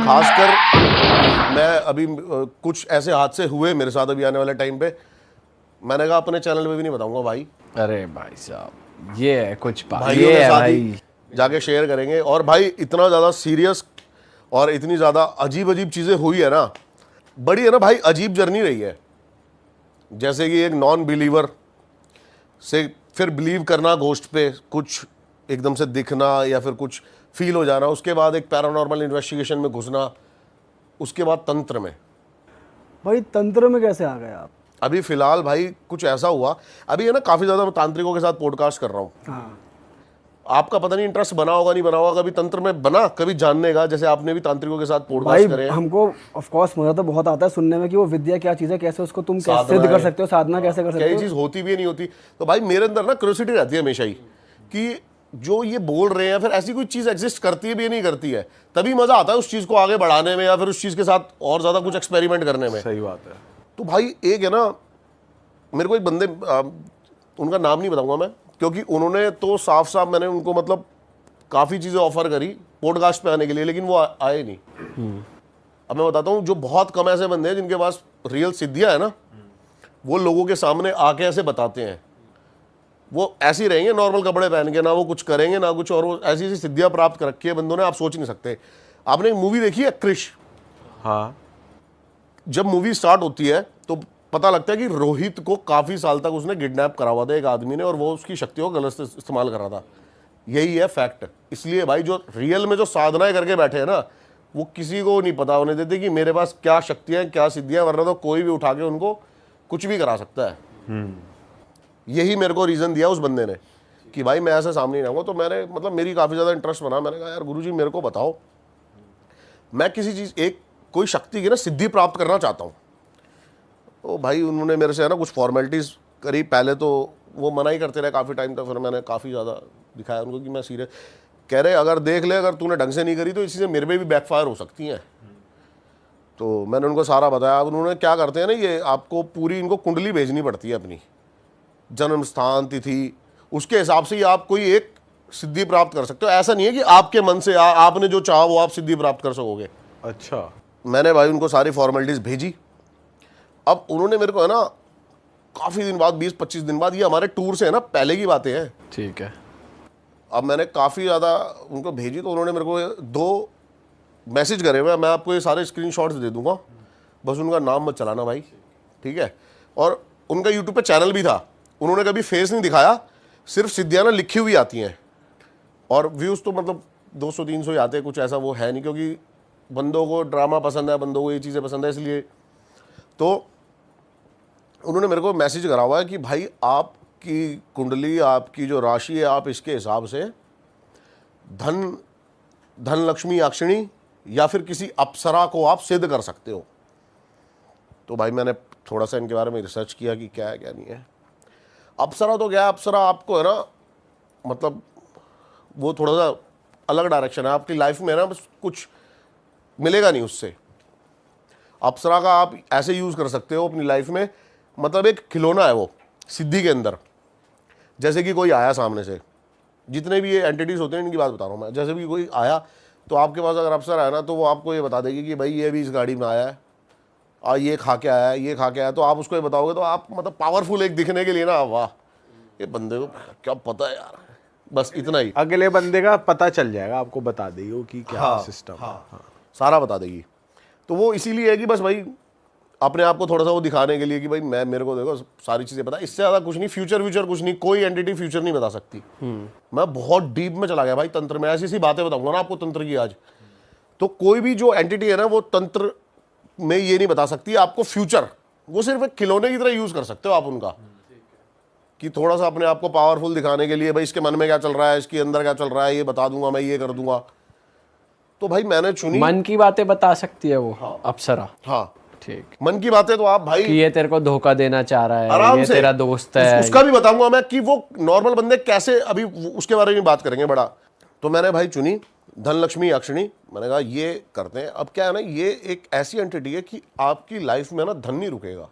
खासकर मैं अभी कुछ ऐसे हादसे हुए मेरे साथ अभी आने वाले टाइम पे, मैंने कहा अपने चैनल पे भी नहीं बताऊंगा भाई। अरे भाई साहब ये है कुछ बात, भाइयों ये के है साथ भाई। ही जाके शेयर करेंगे। और भाई इतना ज़्यादा सीरियस और इतनी ज़्यादा अजीब अजीब चीज़ें हुई है ना, बड़ी है ना भाई, अजीब जर्नी रही है। जैसे कि एक नॉन बिलीवर से फिर बिलीव करना घोस्ट पे, कुछ एकदम से दिखना या फिर कुछ फील हो जाना, उसके बाद एक पैरानॉर्मल इन्वेस्टिगेशन में घुसना, उसके बाद तंत्र में। भाई तंत्र में कैसे आ गए आप? अभी फिलहाल भाई कुछ ऐसा हुआ, अभी है ना काफ़ी ज़्यादा मैं तांत्रिकों के साथ पॉडकास्ट कर रहा हूँ। हाँ आपका पता नहीं इंटरेस्ट बना होगा नहीं बना होगा, कभी तंत्र में बना, कभी जानने का, जैसे आपने भी तांत्रिकों के साथ भाई पॉडकास्ट करे हैं। हमको ऑफ कोर्स मजा तो बहुत आता है सुनने में कि वो विद्या क्या चीज़ है, कैसे उसको तुम कैसे साधना सिद्ध कर है। सकते हो, साधना कैसे कर सकते क्या हो। चीज़ होती भी है नहीं होती। तो भाई मेरे अंदर ना क्यूरियोसिटी रहती है हमेशा ही कि जो ये बोल रहे हैं फिर ऐसी कोई चीज़ एग्जिस्ट करती है भी या नहीं करती है, तभी मज़ा आता है उस चीज़ को आगे बढ़ाने में या फिर उस चीज़ के साथ और ज़्यादा कुछ एक्सपेरिमेंट करने में। सही बात है। तो भाई एक है ना, मेरे को एक बंदे उनका नाम नहीं बताऊंगा मैं, क्योंकि उन्होंने तो साफ साफ, मैंने उनको मतलब काफ़ी चीज़ें ऑफर करी पॉडकास्ट पे आने के लिए, लेकिन वो आए नहीं। अब मैं बताता हूँ, जो बहुत कम ऐसे बंदे हैं जिनके पास रियल सिद्धियाँ है ना, वो लोगों के सामने आके ऐसे बताते हैं। वो ऐसे ही रहेंगे नॉर्मल कपड़े पहन के, ना वो कुछ करेंगे ना कुछ, और वो ऐसी ऐसी सिद्धियाँ प्राप्त कर रखी है बंदों ने, आप सोच नहीं सकते। आपने एक मूवी देखी है क्रिश? हाँ जब मूवी स्टार्ट होती है तो पता लगता है कि रोहित को काफ़ी साल तक उसने किडनैप करा हुआ था एक आदमी ने, और वो उसकी शक्तियों को गलत इस्तेमाल कर रहा था। यही है फैक्ट। इसलिए भाई जो रियल में जो साधनाएं करके बैठे हैं ना, वो किसी को नहीं पता होने देते कि मेरे पास क्या शक्तियां क्या सिद्धियां, वरना तो कोई भी उठा के उनको कुछ भी करा सकता है। यही मेरे को रीज़न दिया उस बंदे ने कि भाई मैं ऐसे सामने नहीं आऊँगा। तो मैंने मतलब मेरी काफ़ी ज़्यादा इंटरेस्ट बना, मैंने कहा यार गुरुजी मेरे को बताओ, मैं किसी चीज़ एक कोई शक्ति की ना सिद्धि प्राप्त करना चाहता हूँ। तो भाई उन्होंने मेरे से है ना कुछ फॉर्मेलिटीज़ करी। पहले तो वो मना ही करते रहे काफ़ी टाइम तक, फिर मैंने काफ़ी ज़्यादा दिखाया उनको कि मैं सीरियस। कह रहे अगर देख ले, अगर तूने ढंग से नहीं करी तो इसी से मेरे पे भी बैकफायर हो सकती हैं। तो मैंने उनको सारा बताया। अब उन्होंने क्या करते हैं ना, ये आपको पूरी इनको कुंडली भेजनी पड़ती है, अपनी जन्म स्थान तिथि, उसके हिसाब से ही आप कोई एक सिद्धि प्राप्त कर सकते हो। ऐसा नहीं है कि आपके मन से आपने जो चाहा वो आप सिद्धि प्राप्त कर सकोगे। अच्छा। मैंने भाई उनको सारी फॉर्मेलिटीज़ भेजी। अब उन्होंने मेरे को है ना काफ़ी दिन बाद, 20-25 दिन बाद, ये हमारे टूर से है ना पहले की बातें हैं। ठीक है। अब मैंने काफ़ी ज़्यादा उनको भेजी, तो उन्होंने मेरे को 2 मैसेज करे हुए, मैं आपको ये सारे स्क्रीनशॉट्स दे दूंगा, बस उनका नाम मत चलाना भाई, ठीक है। और उनका यूट्यूब पे चैनल भी था, उन्होंने कभी फेस नहीं दिखाया, सिर्फ सिद्धियाँ ना लिखी हुई आती हैं, और व्यूज़ तो मतलब 200-300 ही आते हैं, कुछ ऐसा वो है नहीं, क्योंकि बंदों को ड्रामा पसंद है, बंदों को ये चीज़ें पसंद है, इसलिए। तो उन्होंने मेरे को मैसेज करा हुआ है कि भाई आपकी कुंडली, आपकी जो राशि है, आप इसके हिसाब से धन लक्ष्मी अक्षिणी या फिर किसी अप्सरा को आप सिद्ध कर सकते हो। तो भाई मैंने थोड़ा सा इनके बारे में रिसर्च किया कि क्या है क्या नहीं है। अप्सरा तो क्या है, अप्सरा आपको है ना मतलब वो थोड़ा सा अलग डायरेक्शन है, आपकी लाइफ में ना बस कुछ मिलेगा नहीं उससे। अप्सरा का आप ऐसे यूज़ कर सकते हो अपनी लाइफ में, मतलब एक खिलौना है वो सिद्धि के अंदर। जैसे कि कोई आया सामने से, जितने भी ये एंटिटीज़ होते हैं इनकी बात बता रहा हूँ मैं, जैसे भी कोई आया तो आपके पास अगर अप्सरा है ना, तो वो आपको ये बता देगी कि भाई ये भी इस गाड़ी में आया है, ये खा के आया है, ये खा के आया, तो आप उसको ये बताओगे तो आप मतलब पावरफुल एक दिखने के लिए ना, वाह ये बंदे को क्या पता है यार, बस इतना ही। अगले बंदे का पता चल जाएगा, आपको बता देगी वो कि क्या सिस्टम। हाँ, सारा बता देगी। तो वो इसीलिए है कि बस भाई अपने आप को थोड़ा सा वो दिखाने के लिए कि भाई मेरे को देखो सारी चीज़ें पता, इससे ज़्यादा कुछ नहीं, फ्यूचर कुछ नहीं, कोई एंटिटी फ्यूचर नहीं बता सकती। मैं बहुत डीप में चला गया भाई तंत्र में, ऐसी बातें बताऊंगा ना आपको तंत्र की आज। तो कोई भी जो एंटिटी है ना, वो तंत्र में ये नहीं बता सकती आपको फ्यूचर, वो सिर्फ एक खिलौने की तरह यूज़ कर सकते हो आप उनका, कि थोड़ा सा अपने आप को पावरफुल दिखाने के लिए, भाई इसके मन में क्या चल रहा है, इसके अंदर क्या चल रहा है, ये बता दूंगा मैं, ये कर दूंगा। तो भाई मैंने चुनी, मन की बातें बता सकती है वो अप्सरा। हाँ ठीक। मन की बातें तो आप भाई कि ये तेरे को धोखा देना चाह रहा है, आराम ये से तेरा दोस्त है, उसका भी बताऊंगा मैं कि वो नॉर्मल बंदे कैसे, अभी उसके बारे में बात करेंगे बड़ा। तो मैंने भाई चुनी धन लक्ष्मी अक्षिणी, मैंने कहा ये करते हैं। अब क्या है ना, ये एक ऐसी एंटिटी है कि आपकी लाइफ में ना धन नहीं रुकेगा,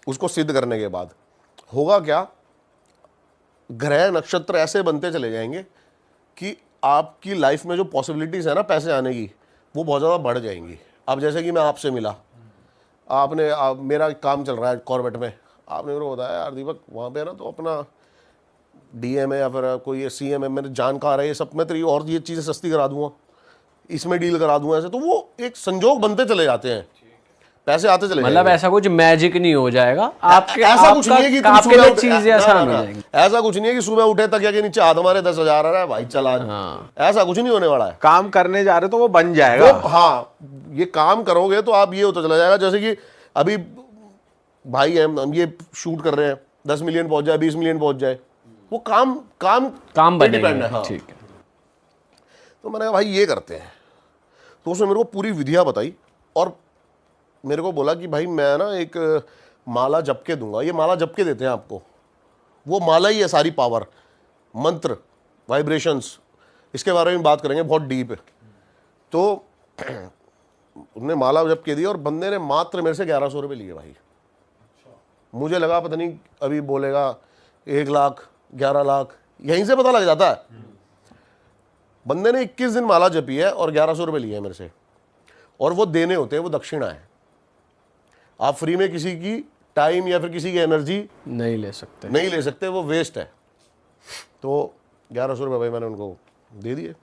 उसको सिद्ध करने के बाद होगा क्या, ग्रह नक्षत्र ऐसे बनते चले जाएंगे कि आपकी लाइफ में जो पॉसिबिलिटीज है ना पैसे आने की, वो बहुत ज़्यादा बढ़ जाएंगी। अब जैसे कि मैं आपसे मिला, मेरा एक काम चल रहा है कॉर्बेट में, आपने मेरे को बताया यार दीपक वहाँ पे ना तो अपना डीएम है या फिर कोई ये सीएम है, मेरे जानकार है, ये सब मैं तेरी और ये चीज़ें सस्ती करा दूंगा, इसमें डील करा दूंगा ऐसे। तो वो एक संजोग बनते चले जाते हैं, पैसे आते चले मतलब ऐसा कुछ मैजिक नहीं हो जाएगा आपके, ऐसा कुछ नहीं है कि तुम आपके सुबह लिए उठे- चीजें ना, आसान ना, हो ना, जाएंगी। ऐसा कुछ नहीं है कि सुबह उठे तक या के नीचे हाथ हमारे 10,000 आ रहा है भाई चला। ऐसा कुछ नहीं होने वाला है। काम करने जा रहे तो वो बन जाएगा। हाँ, ये काम करोगे तो आप ये होता चला जाएगा। जैसे कि अभी भाई हम ये शूट कर रहे हैं, 10 मिलियन पहुंच जाए, 20 मिलियन पहुंच जाए, वो काम पे डिपेंड है। बनेगा। हाँ। ठीक है। तो मैंने कहा भाई ये करते हैं। तो उसने मेरे को पूरी विधियां बताई और मेरे को बोला कि भाई मैं ना एक माला जप के दूंगा। ये माला जप के देते हैं आपको, वो माला ही है सारी पावर, मंत्र, वाइब्रेशंस, इसके बारे में बात करेंगे, बहुत डीप है। तो उन्होंने माला जप के दी और बंदे ने मात्र मेरे से 1100 रुपये लिए भाई। मुझे लगा पता नहीं अभी बोलेगा 1 लाख 11 लाख, यहीं से पता लग जाता है। बंदे ने 21 दिन माला जपी है और 1100 रुपये लिए मेरे से, और वो देने होते हैं, वो दक्षिणा है। आप फ्री में किसी की टाइम या फिर किसी की एनर्जी नहीं ले सकते, वो वेस्ट है। तो 1100 रुपये भाई मैंने उनको दे दिए।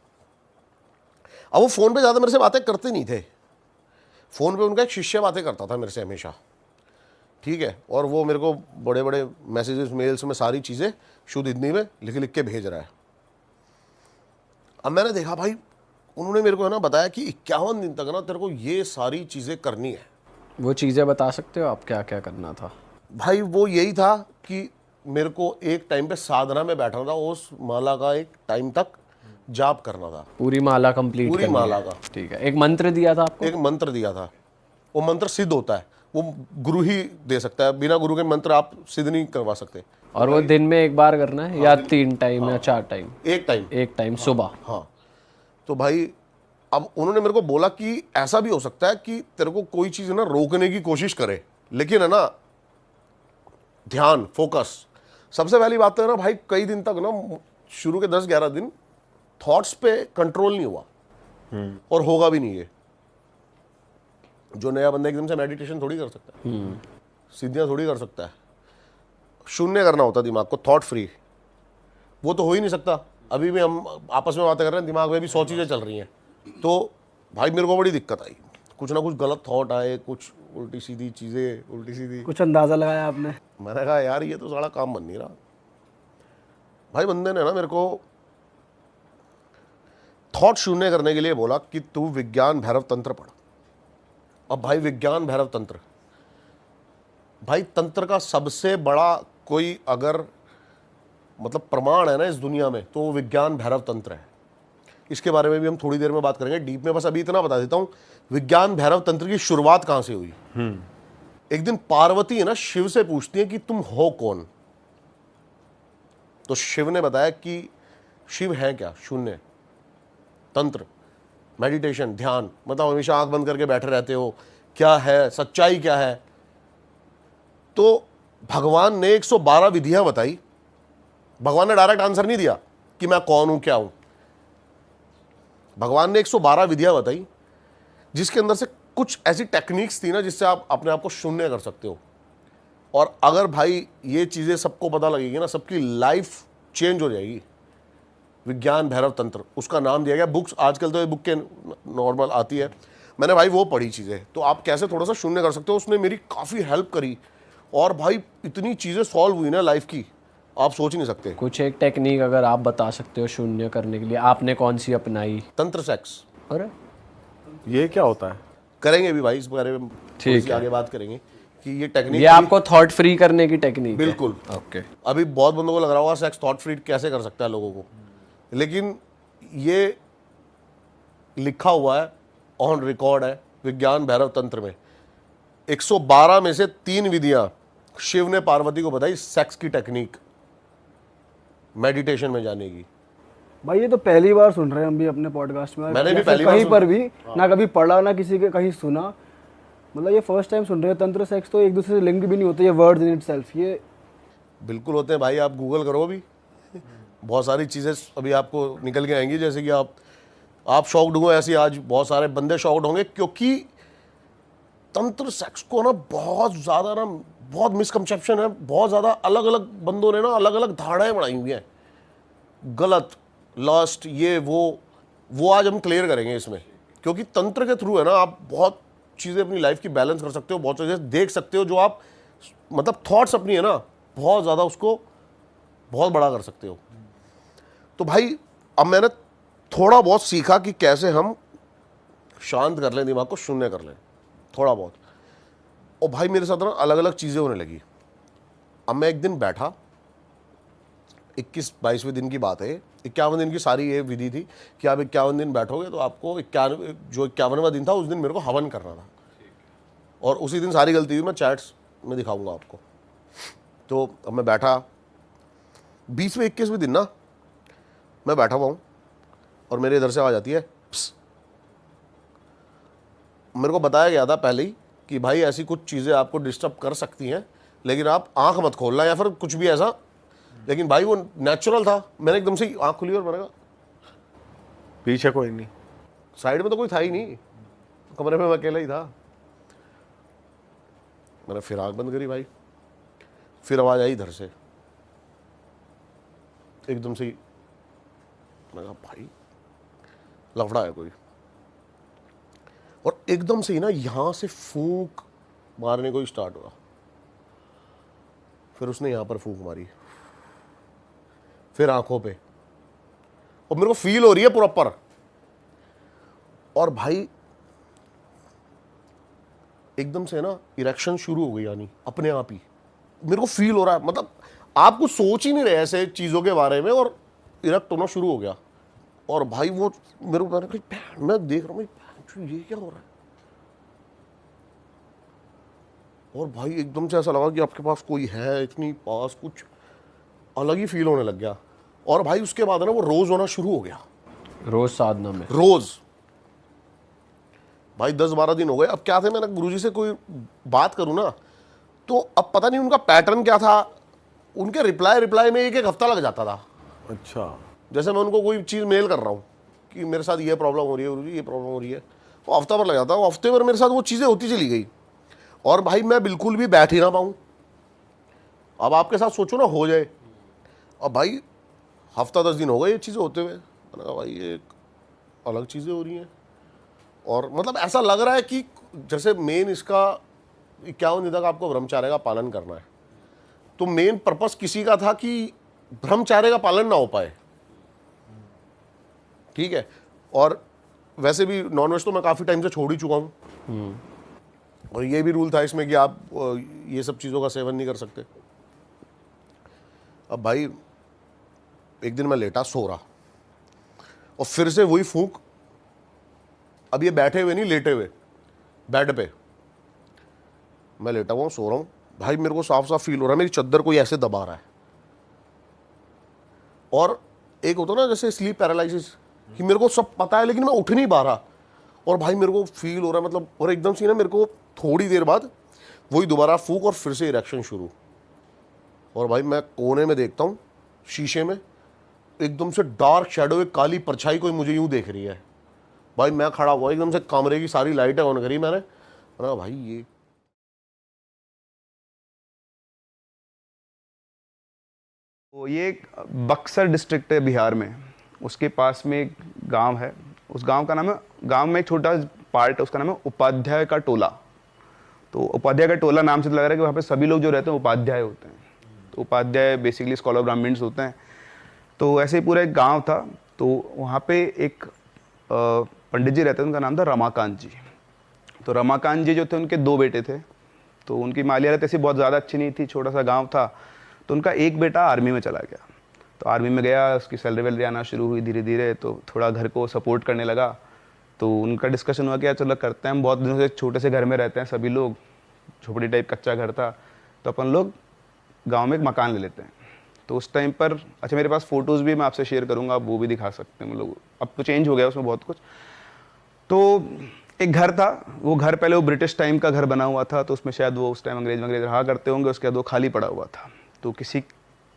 अब वो फ़ोन पे ज़्यादा मेरे से बातें करते नहीं थे, फ़ोन पे उनका एक शिष्य बातें करता था मेरे से हमेशा, ठीक है। और वो मेरे को बड़े बड़े मैसेजेस मेल्स में सारी चीज़ें शुद्ध हिंदी में लिख लिख के भेज रहा है। अब मैंने देखा भाई, उन्होंने मेरे को है ना बताया कि 51 दिन तक ना तेरे को ये सारी चीज़ें करनी है। वो चीजें बता सकते हो आप क्या क्या करना था? भाई वो यही था कि मेरे को एक टाइम पे साधना में बैठना था, उस माला का एक टाइम तक जाप करना था, पूरी माला कंप्लीट पूरी करनी माला है। का। ठीक है। एक मंत्र दिया था आपको? एक मंत्र दिया था, वो मंत्र सिद्ध होता है, वो गुरु ही दे सकता है, बिना गुरु के मंत्र आप सिद्ध नहीं करवा सकते। और वो दिन में एक बार करना है या 3 टाइम या 4 टाइम? एक टाइम सुबह। हाँ। तो भाई अब उन्होंने मेरे को बोला कि ऐसा भी हो सकता है कि तेरे को कोई चीज़ ना रोकने की कोशिश करे, लेकिन है ना ध्यान, फोकस। सबसे पहली बात तो है ना भाई, कई दिन तक ना शुरू के 10-11 दिन थॉट्स पे कंट्रोल नहीं हुआ, और होगा भी नहीं। ये जो नया बंदा एकदम से मेडिटेशन थोड़ी कर सकता है, सीधियाँ थोड़ी कर सकता है, शून्य करना होता दिमाग को, थॉट फ्री। वो तो हो ही नहीं सकता। अभी भी हम आपस में बातें कर रहे हैं, दिमाग में भी 100 चीज़ें चल रही हैं। तो भाई मेरे को बड़ी दिक्कत आई, कुछ ना कुछ गलत थॉट आए, कुछ उल्टी सीधी चीज़ें, उल्टी सीधी। कुछ अंदाजा लगाया आपने? मैंने कहा यार ये तो सारा काम बन नहीं रहा। भाई बंदे ने ना मेरे को थॉट शून्य करने के लिए बोला कि तू विज्ञान भैरव तंत्र पढ़। अब भाई विज्ञान भैरव तंत्र, भाई तंत्र का सबसे बड़ा कोई अगर मतलब प्रमाण है ना इस दुनिया में, तो वो विज्ञान भैरव तंत्र है। इसके बारे में भी हम थोड़ी देर में बात करेंगे डीप में। बस अभी इतना बता देता हूं, विज्ञान भैरव तंत्र की शुरुआत कहां से हुई। एक दिन पार्वती है ना शिव से पूछती है कि तुम हो कौन। तो शिव ने बताया कि शिव है क्या, शून्य, तंत्र, मेडिटेशन, ध्यान, मतलब हमेशा आंख बंद करके बैठे रहते हो, क्या है सच्चाई, क्या है। तो भगवान ने 112 विधियां बताई। भगवान ने डायरेक्ट आंसर नहीं दिया कि मैं कौन हूं, क्या हूं। भगवान ने 112 विधियां बताई, जिसके अंदर से कुछ ऐसी टेक्निक्स थी ना जिससे आप अपने आप को शून्य कर सकते हो। और अगर भाई ये चीज़ें सबको पता लगेगी ना, सबकी लाइफ चेंज हो जाएगी। विज्ञान भैरव तंत्र उसका नाम दिया गया। बुक्स आजकल तो ये बुक के नॉर्मल आती है, मैंने भाई वो पढ़ी चीज़ें, तो आप कैसे थोड़ा सा शून्य कर सकते हो। उसने मेरी काफ़ी हेल्प करी, और भाई इतनी चीज़ें सॉल्व हुई ना लाइफ की, आप सोच नहीं सकते। कुछ एक टेक्निक अगर आप बता सकते हो शून्य करने के लिए, आपने कौन सी अपनाई? तंत्र सेक्स। अरे ये क्या होता है? करेंगे भी भाई इस बारे में, ठीक है, आगे बात करेंगे कि ये टेक्निक, ये आपको थॉट फ्री करने की टेक्निक है। बिल्कुल। ओके। अभी बहुत बंदों को लग रहा होगा सेक्स थॉट फ्री कैसे कर सकता है लोगों को, लेकिन ये लिखा हुआ है, ऑन रिकॉर्ड है विज्ञान भैरव तंत्र में। 112 में से 3 विधियां शिव ने पार्वती को बताई सेक्स की टेक्निक, मेडिटेशन में जाने की। भाई ये तो पहली बार सुन रहे हैं हम भी अपने पॉडकास्ट में। मैंने भी या फिर पहली बार कहीं सुन- पर भी ना कभी पढ़ा ना किसी के कहीं सुना, मतलब ये फर्स्ट टाइम सुन रहे हैं। तंत्र सेक्स तो एक दूसरे से लिंक भी नहीं होते, ये वर्ड्स इन इटसेल्फ ये बिल्कुल होते हैं भाई, आप गूगल करो अभी, बहुत सारी चीज़ें अभी आपको निकल के आएंगी। जैसे कि आप आप शॉक्ड हुए ऐसे, आज बहुत सारे बंदे शॉक्ड होंगे, क्योंकि तंत्र सेक्स को ना बहुत ज़्यादा ना, बहुत मिसकंसेप्शन है, बहुत ज़्यादा अलग अलग बंदों ने ना अलग अलग धारणाएं बनाई हुई हैं, गलत, लॉस्ट, ये वो आज हम क्लियर करेंगे इसमें। क्योंकि तंत्र के थ्रू है ना आप बहुत चीज़ें अपनी लाइफ की बैलेंस कर सकते हो, बहुत चीज़ें देख सकते हो, जो आप मतलब थॉट्स अपनी है ना बहुत ज़्यादा उसको बहुत बड़ा कर सकते हो। तो भाई अब मैंने थोड़ा बहुत सीखा कि कैसे हम शांत कर लें दिमाग को, शून्य कर लें थोड़ा बहुत। और भाई मेरे साथ ना अलग अलग चीज़ें होने लगी। अब मैं एक दिन बैठा, 21-22वें दिन की बात है, 51 दिन की सारी ये विधि थी कि आप 51 दिन बैठोगे तो आपको 51वां दिन था उस दिन मेरे को हवन करना था। और उसी दिन सारी गलती हुई, मैं चैट्स में दिखाऊंगा आपको। तो अब मैं बैठा 20वें 21वें दिन ना, मैं बैठा हुआ हूँ और मेरे इधर से आवाज़ आती है, प्स। मेरे को बताया गया था पहले ही कि भाई ऐसी कुछ चीज़ें आपको डिस्टर्ब कर सकती हैं, लेकिन आप आंख मत खोलना या फिर कुछ भी ऐसा। लेकिन भाई वो नेचुरल था, मैंने एकदम से आंख खुली और मैंने कहा पीछे कोई नहीं, साइड में तो कोई था ही नहीं, कमरे में मैं अकेला ही था। मैंने फिर आंख बंद करी भाई, फिर आवाज़ आई इधर से एकदम से ही। मैंने कहा भाई लफड़ा है कोई, और एकदम से ही ना यहां से फूंक मारने को ही स्टार्ट हुआ। फिर उसने यहां पर फूंक मारी, फिर आंखों पे, और मेरे को फील हो रही है प्रॉपर। और भाई एकदम से ना इरेक्शन शुरू हो गई, यानी अपने आप ही मेरे को फील हो रहा है, मतलब आप कुछ सोच ही नहीं रहे ऐसे चीजों के बारे में, और इरेक्ट होना शुरू हो गया। और भाई वो मेरे को मैं देख रहा हूँ ये क्या हो रहा है। और भाई एकदम से ऐसा लगा कि आपके पास कोई है, इतनी पास, कुछ अलग ही फील होने लग गया। और भाई उसके बाद ना वो रोज होना शुरू हो गया, रोज साधना में रोज। भाई 10-12 दिन हो गए। अब क्या थे, मैंने गुरुजी से कोई बात करूं ना तो अब पता नहीं उनका पैटर्न क्या था, उनके रिप्लाई में एक हफ्ता लग जाता था। अच्छा, जैसे मैं उनको कोई चीज़ मेल कर रहा हूँ कि मेरे साथ ये प्रॉब्लम हो रही है गुरुजी, ये प्रॉब्लम हो रही है, वो हफ्ता भर लग जाता है। वो हफ्ते भर मेरे साथ वो चीज़ें होती चली गई, और भाई मैं बिल्कुल भी बैठ ही ना पाऊँ। अब आपके साथ सोचो ना हो जाए। अब भाई हफ्ता 10 दिन हो गए ये चीज़ें होते हुए। मैंने कहा भाई ये अलग चीज़ें हो रही हैं, और मतलब ऐसा लग रहा है कि जैसे मेन इसका 51 दिन तक आपको ब्रह्मचर्य का पालन करना है, तो मेन पर्पस किसी का था कि ब्रह्मचर्य का पालन ना हो पाए, ठीक है। और वैसे भी नॉनवेज तो मैं काफ़ी टाइम से छोड़ ही चुका हूँ, और ये भी रूल था इसमें कि आप ये सब चीज़ों का सेवन नहीं कर सकते। अब भाई एक दिन मैं लेटा सो रहा, और फिर से वही फूंक। अब ये बैठे हुए नहीं, लेटे हुए बेड पे, मैं लेटा हुआ हूँ, सो रहा हूँ। भाई मेरे को साफ साफ फील हो रहा है मेरी चद्दर कोई ऐसे दबा रहा है। और एक होता ना जैसे स्लीप पैरालिसिस, कि मेरे को सब पता है लेकिन मैं उठ नहीं पा रहा। और भाई मेरे को फील हो रहा है, मतलब, और एकदम से ना मेरे को थोड़ी देर बाद वही दोबारा फूंक और फिर से इरेक्शन शुरू। और भाई मैं कोने में देखता हूँ शीशे में, एकदम से डार्क शैडो, एक काली परछाई कोई मुझे यूं देख रही है। भाई मैं खड़ा हुआ, एकदम से कमरे की सारी लाइटें ऑन करी मैंने कहा भाई ये तो ये एक बक्सर डिस्ट्रिक्ट है बिहार में, उसके पास में एक गांव है। उस गांव का नाम है, गांव में एक छोटा पार्ट है उसका नाम है उपाध्याय का टोला। तो उपाध्याय का टोला नाम से तो लग रहा है कि वहाँ पे सभी लोग जो रहते हैं उपाध्याय होते हैं। तो उपाध्याय बेसिकली स्कॉलर ब्राह्मण्स होते हैं। तो ऐसे ही पूरा एक गाँव था। तो वहाँ पे एक पंडित जी रहते थे, उनका नाम था रमाकांत जी। तो रमाकांत जी जो थे उनके 2 बेटे थे। तो उनकी माली हालत ऐसी बहुत ज़्यादा अच्छी नहीं थी, छोटा सा गाँव था। तो उनका एक बेटा आर्मी में चला गया। तो आर्मी में गया, उसकी सैलरी वैलरी आना शुरू हुई धीरे धीरे, तो थोड़ा घर को सपोर्ट करने लगा। तो उनका डिस्कशन हुआ कि यार चलो करते हैं, हम बहुत दिनों से एक छोटे से घर में रहते हैं सभी लोग, झोपड़ी टाइप कच्चा घर था, तो अपन लोग गांव में एक मकान ले लेते हैं। तो उस टाइम पर, अच्छा मेरे पास फ़ोटोज़ भी मैं आपसे शेयर करूँगा, आप वो भी दिखा सकते हैं। हम लोग अब तो चेंज हो गया उसमें बहुत कुछ। तो एक घर था, वो घर पहले वो ब्रिटिश टाइम का घर बना हुआ था, तो उसमें शायद वो उस टाइम अंग्रेज रहा करते होंगे, उसके बाद वो खाली पड़ा हुआ था। तो किसी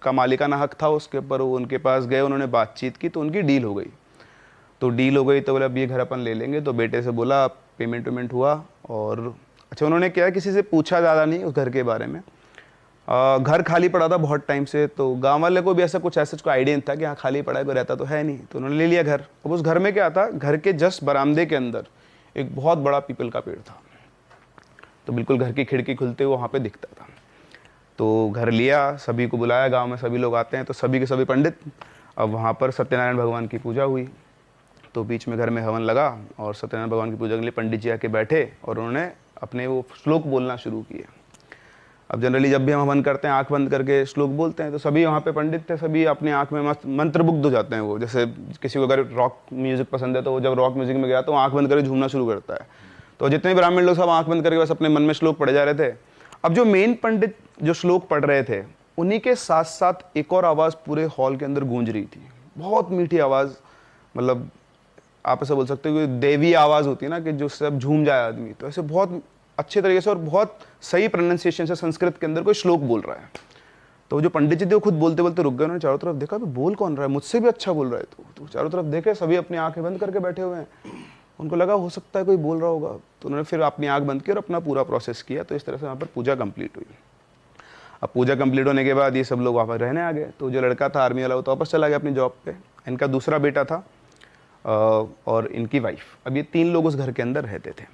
का मालिकाना हक था उसके ऊपर, वो उनके पास गए, उन्होंने बातचीत की, तो उनकी डील हो गई। तो डील हो गई, तो बोला अब ये घर अपन ले लेंगे। तो बेटे से बोला पेमेंट वेमेंट हुआ, और अच्छा उन्होंने क्या किसी से पूछा ज़्यादा नहीं उस घर के बारे में। घर खाली पड़ा था बहुत टाइम से, तो गांव वाले को भी ऐसा कुछ कोई आइडिया नहीं था कि हाँ खाली पड़ा है, कोई रहता तो है नहीं, तो उन्होंने ले लिया घर। अब उस घर में क्या था, घर के जस्ट बरामदे के अंदर एक बहुत बड़ा पीपल का पेड़ था, तो बिल्कुल घर की खिड़की खुलते हुए वहाँ पे दिखता था। तो घर लिया, सभी को बुलाया, गांव में सभी लोग आते हैं, तो सभी के सभी पंडित। अब वहाँ पर सत्यनारायण भगवान की पूजा हुई, तो बीच में घर में हवन लगा, और सत्यनारायण भगवान की पूजा के लिए पंडित जी आके बैठे और उन्होंने अपने वो श्लोक बोलना शुरू किए। अब जनरली जब भी हम हवन करते हैं आंख बंद करके श्लोक बोलते हैं, तो सभी वहाँ पे पंडित थे, सभी अपनी आंख में मस्त मंत्रमुग्ध हो जाते हैं। वो जैसे किसी को अगर रॉक म्यूजिक पसंद है तो वो जब रॉक म्यूजिक में गया तो आंख बंद करके झूमना शुरू करता है। तो जितने ब्राह्मण लोग सब आंख बंद करके बस अपने मन में श्लोक पढ़े जा रहे थे। अब जो मेन पंडित जो श्लोक पढ़ रहे थे, उन्हीं के साथ साथ एक और आवाज़ पूरे हॉल के अंदर गूंज रही थी, बहुत मीठी आवाज़, मतलब आप ऐसा बोल सकते हो कि देवी आवाज़ होती है ना, कि जो सब झूम जाए आदमी, तो ऐसे बहुत अच्छे तरीके से और बहुत सही प्रोनाउंसिएशन से संस्कृत के अंदर कोई श्लोक बोल रहा है। तो जो पंडित जी थे वो खुद बोलते बोलते रुक गए, उन्होंने चारों तरफ देखा, तो बोल कौन रहा है, मुझसे भी अच्छा बोल रहा है। तो चारों तरफ देखे, सभी अपनी आंखें बंद करके बैठे हुए हैं, उनको लगा हो सकता है कोई बोल रहा होगा, तो उन्होंने फिर अपनी आंख बंद की और अपना पूरा प्रोसेस किया। तो इस तरह से वहाँ पर पूजा कंप्लीट हुई। अब पूजा कंप्लीट होने के बाद ये सब लोग वापस रहने आ गए। तो जो लड़का था आर्मी वाला वो तो वापस चला गया अपनी जॉब पे, इनका दूसरा बेटा था और इनकी वाइफ। अब ये 3 लोग उस घर के अंदर रहते थे।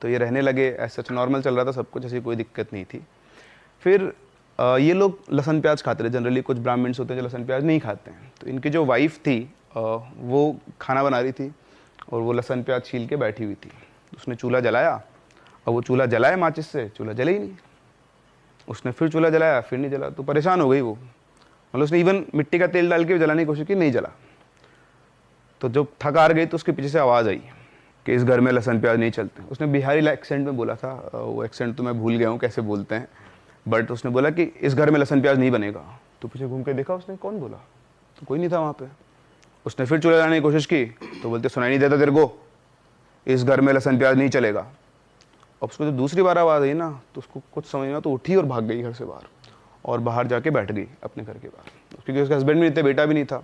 तो ये रहने लगे, ऐसा नॉर्मल चल रहा था सब कुछ, ऐसी कोई दिक्कत नहीं थी। फिर ये लोग लहसुन प्याज खाते थे, जनरली कुछ ब्राह्मण्स होते हैं जो लहसुन प्याज नहीं खाते हैं। तो इनकी जो वाइफ थी वो खाना बना रही थी और वो लहसुन प्याज छील के बैठी हुई थी। उसने चूल्हा जलाया, और वो चूल्हा जलाया माचिस से, चूल्हा जले ही नहीं। उसने फिर चूल्हा जलाया, फिर नहीं जला, तो परेशान हो गई वो, मतलब उसने इवन मिट्टी का तेल डाल के जलाने की कोशिश की, नहीं जला। तो जब थक हार गई तो उसके पीछे से आवाज़ आई कि इस घर में लहसुन प्याज नहीं चलते। उसने बिहारी एक्सेंट में बोला था, वो एक्सेंट तो मैं भूल गया हूँ कैसे बोलते हैं, बट उसने बोला कि इस घर में लहसुन प्याज नहीं बनेगा। तो पीछे घूम के देखा उसने, कौन बोला, तो कोई नहीं था वहाँ पे। उसने फिर चूल्हा जलाने की कोशिश की, तो बोलते सुनाई नहीं देता तेरे को, इस घर में लहसुन प्याज नहीं चलेगा। अब उसको जब दूसरी बार आवाज़ आई ना, तो उसको कुछ समझ में, तो उठी और भाग गई घर से बाहर, और बाहर जाके बैठ गई अपने घर के बाहर, क्योंकि उसके हस्बैंड भी नहीं थे, बेटा भी नहीं था।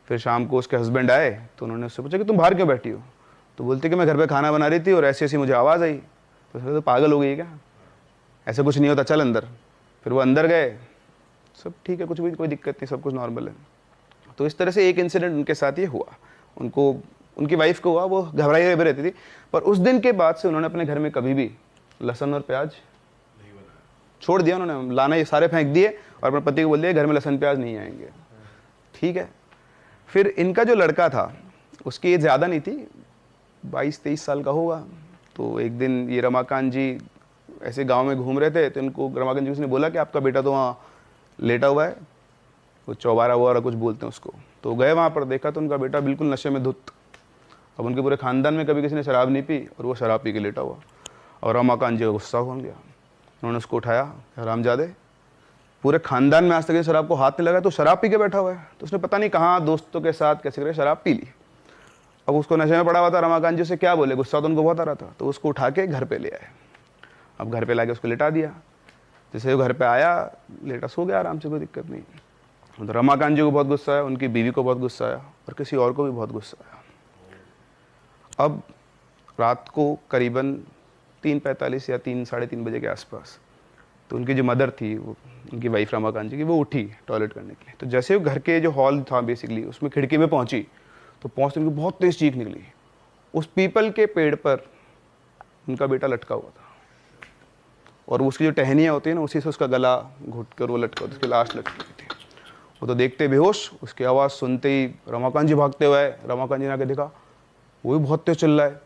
फिर शाम को उसके हस्बैंड आए, तो उन्होंने उससे पूछा कि तुम बाहर क्यों बैठी हो। तो बोलती कि मैं घर पे खाना बना रही थी और ऐसी ऐसी मुझे आवाज़ आई। तो उसने तो पागल हो गई क्या, ऐसा कुछ नहीं होता, चल अंदर। फिर वो अंदर गए, सब ठीक है, कुछ भी कोई दिक्कत नहीं, सब कुछ नॉर्मल है। तो इस तरह से एक इंसिडेंट उनके साथ ये हुआ, उनको उनकी वाइफ को हुआ, वो घबराई हुई रहती थी। पर उस दिन के बाद से उन्होंने अपने घर में कभी भी लहसुन और प्याज छोड़ दिया, उन्होंने लाना ये सारे फेंक दिए और अपने पति को बोल दिया घर में लहसुन प्याज नहीं आएंगे, ठीक है। फिर इनका जो लड़का था उसकी एज ज़्यादा नहीं थी, 22-23 साल का होगा। तो एक दिन ये रमाकांत जी ऐसे गांव में घूम रहे थे, तो इनको रमाकांत जी उसने बोला कि आपका बेटा तो वहाँ लेटा हुआ है, वो चौबारा वगैरह कुछ बोलते हैं उसको। तो गए वहाँ पर, देखा तो उनका बेटा बिल्कुल नशे में धुत। अब उनके पूरे खानदान में कभी किसी ने शराब नहीं पी और वो शराब पी के लेटा हुआ। और रमाकांत जी का गुस्सा हो गया, उन्होंने उसको उठाया, हरामजादे, पूरे खानदान में आज तक शराब को हाथ नहीं लगा, तो शराब पी के बैठा हुआ है। तो उसने पता नहीं कहाँ दोस्तों के साथ कैसे करे शराब पी ली। अब उसको नशे में पड़ा हुआ था, रमाकांत जी उसे क्या बोले, गुस्सा तो उनको बहुत आ रहा था। तो उसको उठा के घर पे ले आए। अब घर पे लाके उसको लिटा दिया। जैसे वो घर पे आया, लेटा सो गया आराम से, कोई दिक्कत नहीं। तो रमाकांत जी को बहुत गुस्सा आया, उनकी बीवी को बहुत गुस्सा आया और किसी और को भी बहुत गुस्सा आया। अब रात को करीबन 3:45 या 3-3:30 बजे के आसपास, तो उनकी जो मदर थी, वो उनकी वाइफ रमाकांत जी की, वो उठी टॉयलेट करने के लिए। तो जैसे वो घर के जो हॉल था बेसिकली, उसमें खिड़की में पहुंची, तो पहुंचते उनकी बहुत तेज चीख निकली। उस पीपल के पेड़ पर उनका बेटा लटका हुआ था और उसकी जो टहनियाँ होती है ना, उसी से उसका गला घुट कर वो लटका, उसकी लाश लटकी हुई थी। वो तो देखते बेहोश, उसकी आवाज़ सुनते ही रमाकांत जी भागते हुए, रमाकांत जी ने आके देखा, वो भी बहुत तेज चिल्ला है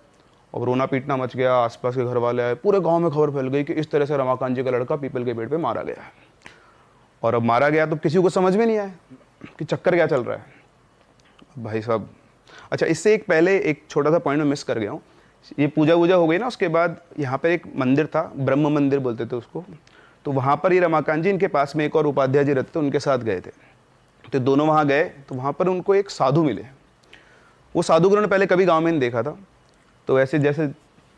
और रोना पीटना मच गया। आसपास के घर वाले आए, पूरे गांव में खबर फैल गई कि इस तरह से रमाकांत जी का लड़का पीपल के पेड़ पे मारा गया है। और अब मारा गया तो किसी को समझ में नहीं आया कि चक्कर क्या चल रहा है भाई साहब। अच्छा, इससे एक पहले एक छोटा सा पॉइंट में मिस कर गया हूँ। ये पूजा वूजा हो गई ना, उसके बाद यहाँ पर एक मंदिर था, ब्रह्म मंदिर बोलते थे उसको। तो वहाँ पर ही रमाकांत जी, इनके पास में एक और उपाध्याय जी रहते थे, उनके साथ गए थे। तो दोनों वहाँ गए, तो वहाँ पर उनको एक साधु मिले। वो साधु को उन्होंने पहले कभी गांव में नहीं देखा था। तो ऐसे जैसे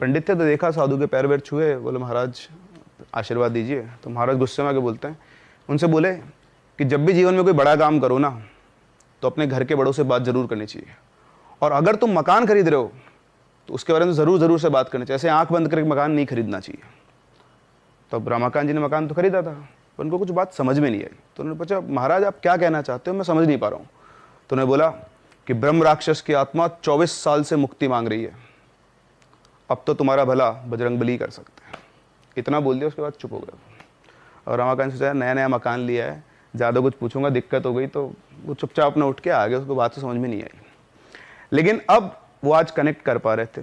पंडित थे, तो देखा, साधु के पैर वैर छुए, बोले महाराज आशीर्वाद दीजिए। तो महाराज गुस्से में आके बोलते हैं, उनसे बोले कि जब भी जीवन में कोई बड़ा काम करो ना, तो अपने घर के बड़ों से बात ज़रूर करनी चाहिए। और अगर तुम मकान खरीद रहे हो तो उसके बारे में ज़रूर से बात करनी चाहिए, ऐसे आंख बंद करके मकान नहीं खरीदना चाहिए। तो अब रमाकांत जी ने मकान तो खरीदा था, पर उनको कुछ बात समझ में नहीं आई। तो उन्होंने पूछा, महाराज आप क्या कहना चाहते हो, मैं समझ नहीं पा रहा हूँ। तो उन्होंने बोला कि ब्रह्म राक्षस की आत्मा 24 साल से मुक्ति मांग रही है, अब तो तुम्हारा भला बजरंगबली कर सकते हैं। इतना बोल दिया, उसके बाद चुप हो गया। और रमाकांत सोचा नया नया मकान लिया है, ज़्यादा कुछ पूछूंगा दिक्कत हो गई, तो वो चुपचाप अपना उठ के आ गया, उसको बात तो समझ में नहीं आई। लेकिन अब वो आज कनेक्ट कर पा रहे थे,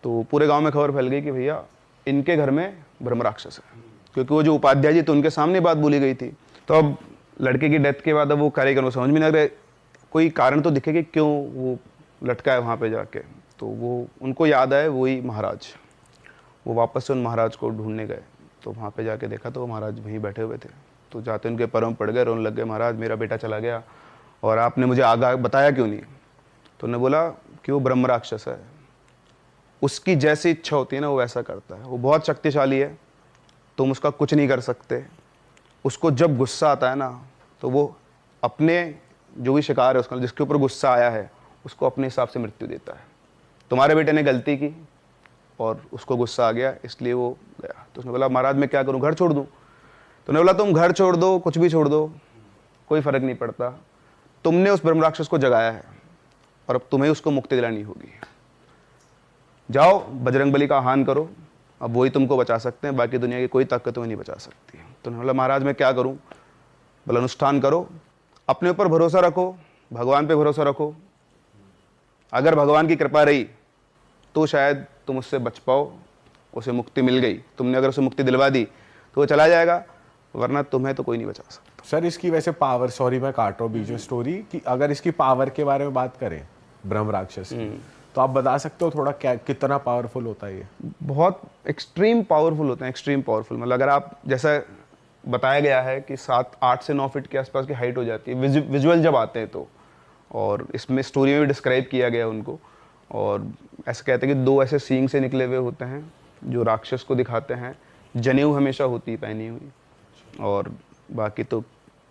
तो पूरे गांव में खबर फैल गई कि भैया इनके घर में ब्रह्म राक्षस है, क्योंकि वो जो उपाध्याय जी थे उनके सामने बात बोली गई थी। तो अब लड़के की डेथ के बाद अब वो कार्यक्रम समझ में नहीं आ रहा, कोई कारण तो दिखे कि क्यों वो लटका है वहाँ पे जाके। तो वो उनको याद आए वही महाराज, वो वापस से उन महाराज को ढूंढने गए। तो वहाँ पे जाके देखा तो वो महाराज वहीं बैठे हुए थे। तो जाते उनके पैरों में पड़ गए, रोने लग गए, महाराज मेरा बेटा चला गया और आपने मुझे आगाह बताया क्यों नहीं। तो उन्होंने बोला कि वो ब्रह्म राक्षस है, उसकी जैसी इच्छा होती है ना वो वैसा करता है, वो बहुत शक्तिशाली है, तुम उसका कुछ नहीं कर सकते। उसको जब गुस्सा आता है ना तो वो अपने जो भी शिकार है उसका, जिसके ऊपर गुस्सा आया है, उसको अपने हिसाब से मृत्यु देता है। तुम्हारे बेटे ने गलती की और उसको गुस्सा आ गया, इसलिए वो गया। तो उसने बोला महाराज मैं क्या करूं, घर छोड़ दूं। तो उन्होंने बोला तुम घर छोड़ दो, कुछ भी छोड़ दो, कोई फर्क नहीं पड़ता, तुमने उस ब्रह्म राक्षस को जगाया है और अब तुम्हें उसको मुक्ति दिलानी होगी। जाओ बजरंगबली का आह्वान करो, अब वही तुमको बचा सकते हैं, बाकी दुनिया की कोई ताकत तुम्हें नहीं बचा सकती। तो उन्होंने बोला महाराज मैं क्या करूं। बोला अनुष्ठान करो, अपने ऊपर भरोसा रखो, भगवान पे भरोसा रखो, अगर भगवान की कृपा रही तो शायद तुम उससे बच पाओ, उसे मुक्ति मिल गई, तुमने अगर उसे मुक्ति दिलवा दी तो वो चला जाएगा, वरना तुम्हें तो कोई नहीं बचा सकता। सर इसकी वैसे पावर, सॉरी मैं काट रहा हूँ बीच में स्टोरी, कि अगर इसकी पावर के बारे में बात करें ब्रह्म राक्षस की, तो आप बता सकते हो थोड़ा क्या कितना पावरफुल होता है ये? बहुत एक्सट्रीम पावरफुल होते हैं, एक्सट्रीम पावरफुल। मतलब अगर आप, जैसा बताया गया है कि 8 से 9 फीट के आसपास की हाइट हो जाती है विजुअल जब आते हैं तो, और इसमें स्टोरी में भी डिस्क्राइब किया गया उनको। और ऐसे कहते हैं कि 2 ऐसे सींग से निकले हुए होते हैं जो राक्षस को दिखाते हैं, जनेऊ हमेशा होती है पहनी हुई, और बाकी तो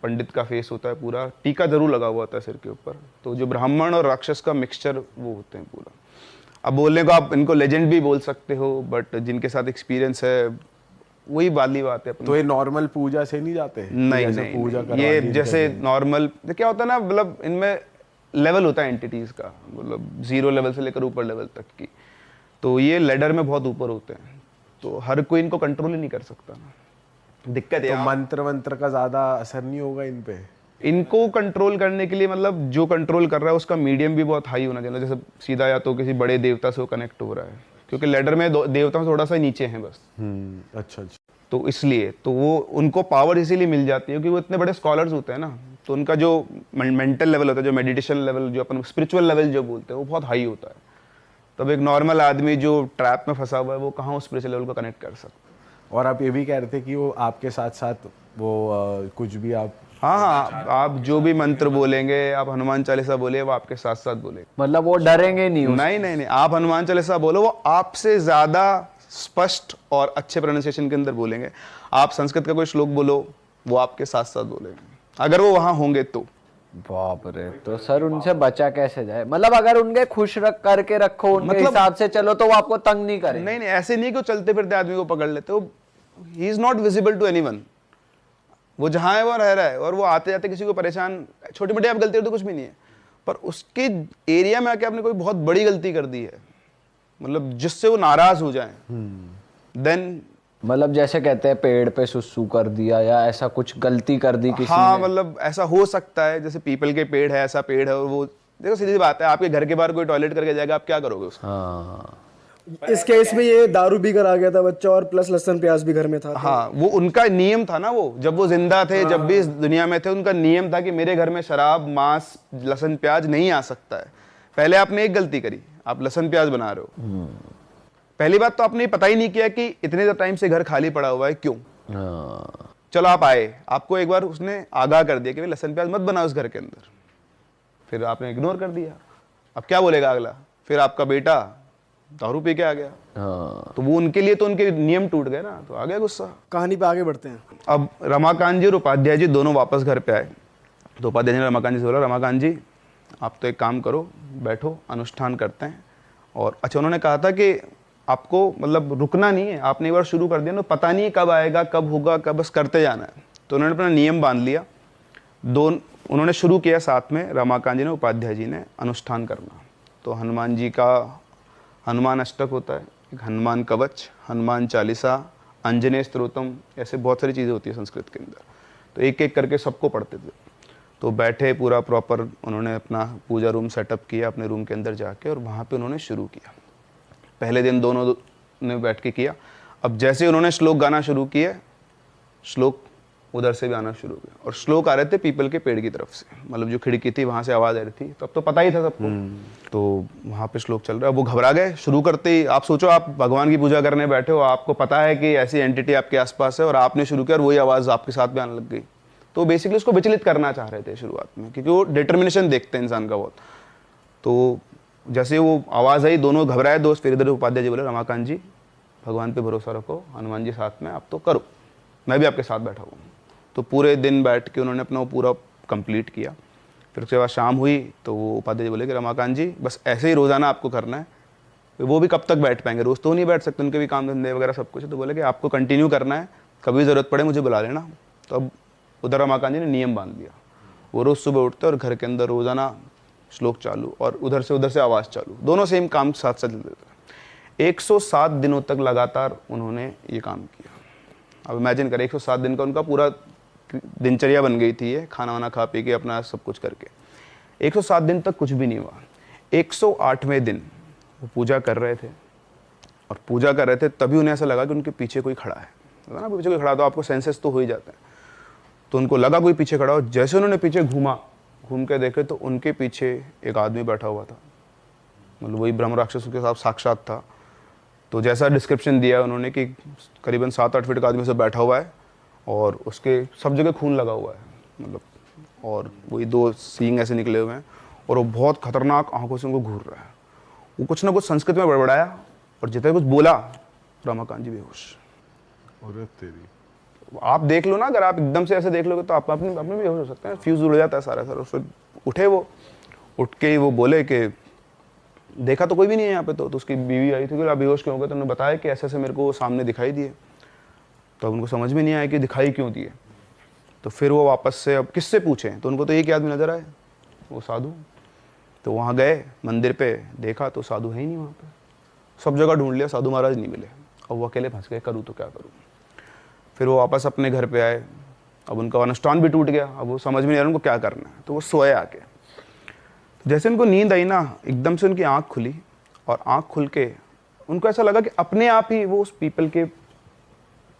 पंडित का फेस होता है पूरा, टीका जरूर लगा हुआ होता है सिर के ऊपर। तो जो ब्राह्मण और राक्षस का मिक्सचर वो होते हैं पूरा। अब बोलने को आप इनको लेजेंड भी बोल सकते हो, बट जिनके साथ एक्सपीरियंस है वही वाली बात है। तो ये नॉर्मल पूजा से नहीं जाते? नहीं नहीं, पूजा ये जैसे नॉर्मल क्या होता है ना, मतलब इनमें लेवल होता है एंटिटीज का, मतलब 0 लेवल से लेकर ऊपर लेवल तक की। तो ये लेडर में बहुत ऊपर होते हैं, तो हर कोई इनको कंट्रोल ही नहीं कर सकता ना, दिक्कत है। तो मंत्र का ज्यादा असर नहीं होगा इन पे? इनको कंट्रोल करने के लिए मतलब जो कंट्रोल कर रहा है उसका मीडियम भी बहुत हाई होना चाहिए, जैसे सीधा या तो किसी बड़े देवता से वो कनेक्ट हो रहा है, क्योंकि लेडर में देवता थोड़ा सा नीचे हैं बस। अच्छा। तो इसलिए तो वो उनको पावर इसीलिए मिल जाती है क्योंकि वो इतने बड़े स्कॉलर्स होते हैं ना, तो उनका जो मेंटल लेवल होता है, जो मेडिटेशन लेवल, जो अपन स्पिरिचुअल लेवल जो बोलते हैं, वो बहुत हाई होता है। तब एक नॉर्मल आदमी जो ट्रैप में फंसा हुआ है वो कहाँ उस स्पिरिचुअल लेवल को कनेक्ट कर सकता है। और आप ये भी कह रहे थे कि वो आपके साथ साथ वो कुछ भी आप, हाँ, आप जो भी मंत्र बोलेंगे, आप हनुमान चालीसा बोले, वो आपके साथ साथ बोलेंगे। मतलब वो डरेंगे नहीं? नहीं, आप हनुमान चालीसा बोलो, वो आपसे ज्यादा स्पष्ट और अच्छे प्रोनाउंसिएशन के अंदर बोलेंगे। आप संस्कृत का कोई श्लोक बोलो, वो आपके साथ साथ बोलेंगे, अगर वो वहां होंगे तो। बाप रे, तो सर उनसे बचा कैसे जाए? मतलब अगर उनके खुश करके रखो, उनके हिसाब से चलो, तो वो आपको तंग नहीं करेंगे? नहीं, ऐसे नहीं कि वो चलते फिरते आदमी को पकड़ लेते, वो ही is not visible to anyone, वो जहां है वो रह रहा है, और वो आते जाते किसी को परेशान, छोटी मोटी आप गलती हो तो कुछ भी नहीं है, पर उसके एरिया में आके आपने कोई बहुत बड़ी गलती कर दी है, मतलब जिससे वो नाराज हो जाए, देन मतलब जैसे कहते हैं पेड़ पे सुसु कर दिया या ऐसा कुछ गलती कर दी किसी हाँ ने? मतलब ऐसा हो सकता है, जैसे पीपल के पेड़ है, ऐसा पेड़ है, और वो देखो सीधी बात है, आपके घर के बाहर कोई टॉयलेट करके जाएगा, आप क्या करोगे उसका? हाँ, इस केस में ये दारू पी कर आ गया था बच्चा, और प्लस लहसुन प्याज भी घर में था। हाँ, वो उनका नियम था ना, वो जब वो जिंदा थे, जब भी इस दुनिया में थे, उनका नियम था कि मेरे घर में शराब, मांस, लहसुन प्याज नहीं आ सकता है। पहले आपने एक गलती करी, आप लहसुन प्याज बना रहे हो। पहली बात तो आपने पता ही नहीं किया कि इतने टाइम से घर खाली पड़ा हुआ है, क्यों? चलो आप आए, आपको एक बार उसने आगाह कर दिया कि लहसुन प्याज मत बनाओ उस घर के अंदर, फिर आपने इग्नोर कर दिया। अब क्या बोलेगा अगला? फिर आपका बेटा दारू पी के आ गया, तो वो उनके लिए तो उनके नियम टूट गए ना, तो आ गया गुस्सा। कहानी पे आगे बढ़ते हैं। अब रमाकांत जी और उपाध्याय जी दोनों वापस घर पे आए, तो उपाध्याय जी ने रमाकांत जी से बोला, रमाकांत जी आप तो एक काम करो, बैठो, अनुष्ठान करते हैं। और अच्छा, उन्होंने कहा था कि आपको मतलब रुकना नहीं है, आपने एक बार शुरू कर दिया ना, पता नहीं कब आएगा, कब होगा, कब, बस करते जाना है। तो उन्होंने अपना नियम बांध लिया। उन्होंने शुरू किया साथ में, रमाकांत जी ने, उपाध्याय जी ने, अनुष्ठान करना। तो हनुमान जी का हनुमान अष्टक होता है, एक हनुमान कवच, हनुमान चालीसा, अंजनेय स्तोत्रम, ऐसे बहुत सारी चीज़ें होती है संस्कृत के अंदर। तो एक एक करके सबको पढ़ते थे। तो बैठे पूरा प्रॉपर, उन्होंने अपना पूजा रूम सेटअप किया अपने रूम के अंदर जाके, और वहाँ पे उन्होंने शुरू किया। पहले दिन दोनों ने बैठ के किया। अब जैसे उन्होंने श्लोक गाना शुरू किया, श्लोक उधर से भी आना शुरू हो गया, और श्लोक आ रहे थे पीपल के पेड़ की तरफ से, मतलब जो खिड़की थी वहाँ से आवाज़ आ रही थी। तो अब तो पता ही था सबको, तो वहाँ पे श्लोक चल रहा है। वो घबरा गए शुरू करते ही। आप सोचो, आप भगवान की पूजा करने बैठे हो, आपको पता है कि ऐसी एंटिटी आपके आसपास है, और आपने शुरू किया और वही आवाज़ आपके साथ भी आने लग गई। तो बेसिकली उसको विचलित करना चाह रहे थे शुरुआत में, क्योंकि वो डिटर्मिनेशन देखते हैं इंसान का बहुत। तो जैसे वो आवाज़ आई, दोनों घबराए दोस्त। फिर इधर उपाध्याय जी बोले, रमाकांत जी भगवान पे भरोसा रखो, हनुमान जी साथ में, आप तो करो, मैं भी आपके साथ बैठा हूँ। तो पूरे दिन बैठ के उन्होंने अपना वो पूरा कंप्लीट किया। फिर उसके बाद शाम हुई तो वो उपाध्याय जी बोले कि रमाकांत जी बस ऐसे ही रोज़ाना आपको करना है। वो भी कब तक बैठ पाएंगे, रोज़ तो नहीं बैठ सकते, उनके भी काम धंधे वगैरह सब कुछ है। तो बोले कि आपको कंटिन्यू करना है, कभी ज़रूरत पड़े मुझे बुला लेना। तो अब उधर रमाकांत जी ने नियम बांध लिया, वो रोज़ सुबह उठते और घर के अंदर रोज़ाना श्लोक चालू, और उधर से आवाज़ चालू, दोनों सेम काम साथ साथ चलते थे। 107 दिनों तक लगातार उन्होंने ये काम किया। अब इमेजिन करें, 107 दिन का उनका पूरा दिनचर्या बन गई थी, ये खाना वाना खा पी के अपना सब कुछ करके। 107 दिन तक कुछ भी नहीं हुआ। 108वें दिन वो पूजा कर रहे थे, और पूजा कर रहे थे तभी उन्हें ऐसा लगा कि उनके पीछे कोई खड़ा है ना। पीछे कोई खड़ा तो आपको सेंसेस तो हो ही जाते हैं। तो उनको लगा कोई पीछे खड़ा हो। जैसे उन्होंने पीछे घूम के देखे तो उनके पीछे एक आदमी बैठा हुआ था, मतलब वही ब्रह्म राक्षस के साथ साक्षात था। तो जैसा डिस्क्रिप्शन दिया उन्होंने कि करीबन 7-8 फीट का आदमी से बैठा हुआ है, और उसके सब जगह खून लगा हुआ है, मतलब, और वही 2 सींग ऐसे निकले हुए हैं, और वो बहुत खतरनाक आंखों से उनको घूर रहा है। वो कुछ ना कुछ संस्कृत में बड़बड़ाया, और जितना कुछ बोला, रमाकांत जी बेहोश। अरे तेरी, आप देख लो ना, अगर आप एकदम से ऐसे देख लोगे तो आप अपने भी बेहोश हो सकते हैं, फ्यूज उड़ जाता है सारा। फिर उठे, वो उठ के वो बोले कि देखा तो कोई भी नहीं है यहाँ पे। तो उसकी बीवी आई थी कि आप बेहोश क्यों हो गए? तो उन्होंने बताया कि ऐसे ऐसे मेरे को सामने दिखाई दिए। तो उनको समझ में नहीं आया कि दिखाई क्यों दिए। तो फिर वो वापस से अब किससे पूछें, तो उनको तो एक ही आदमी नजर आए, वो साधु। तो वहाँ गए मंदिर पे, देखा तो साधु है ही नहीं वहाँ पे। सब जगह ढूंढ लिया, साधु महाराज नहीं मिले। अब वो अकेले फंस गए, करूँ तो क्या करूँ। फिर वो वापस अपने घर पे आए। अब उनका अनुष्ठान भी टूट गया, अब वो समझ में नहीं आ रहा उनको क्या करना है। तो वो सोए आके। तो जैसे उनको नींद आई ना, एकदम से उनकी आँख खुली, और आँख खुल के उनको ऐसा लगा कि अपने आप ही वो उस पीपल के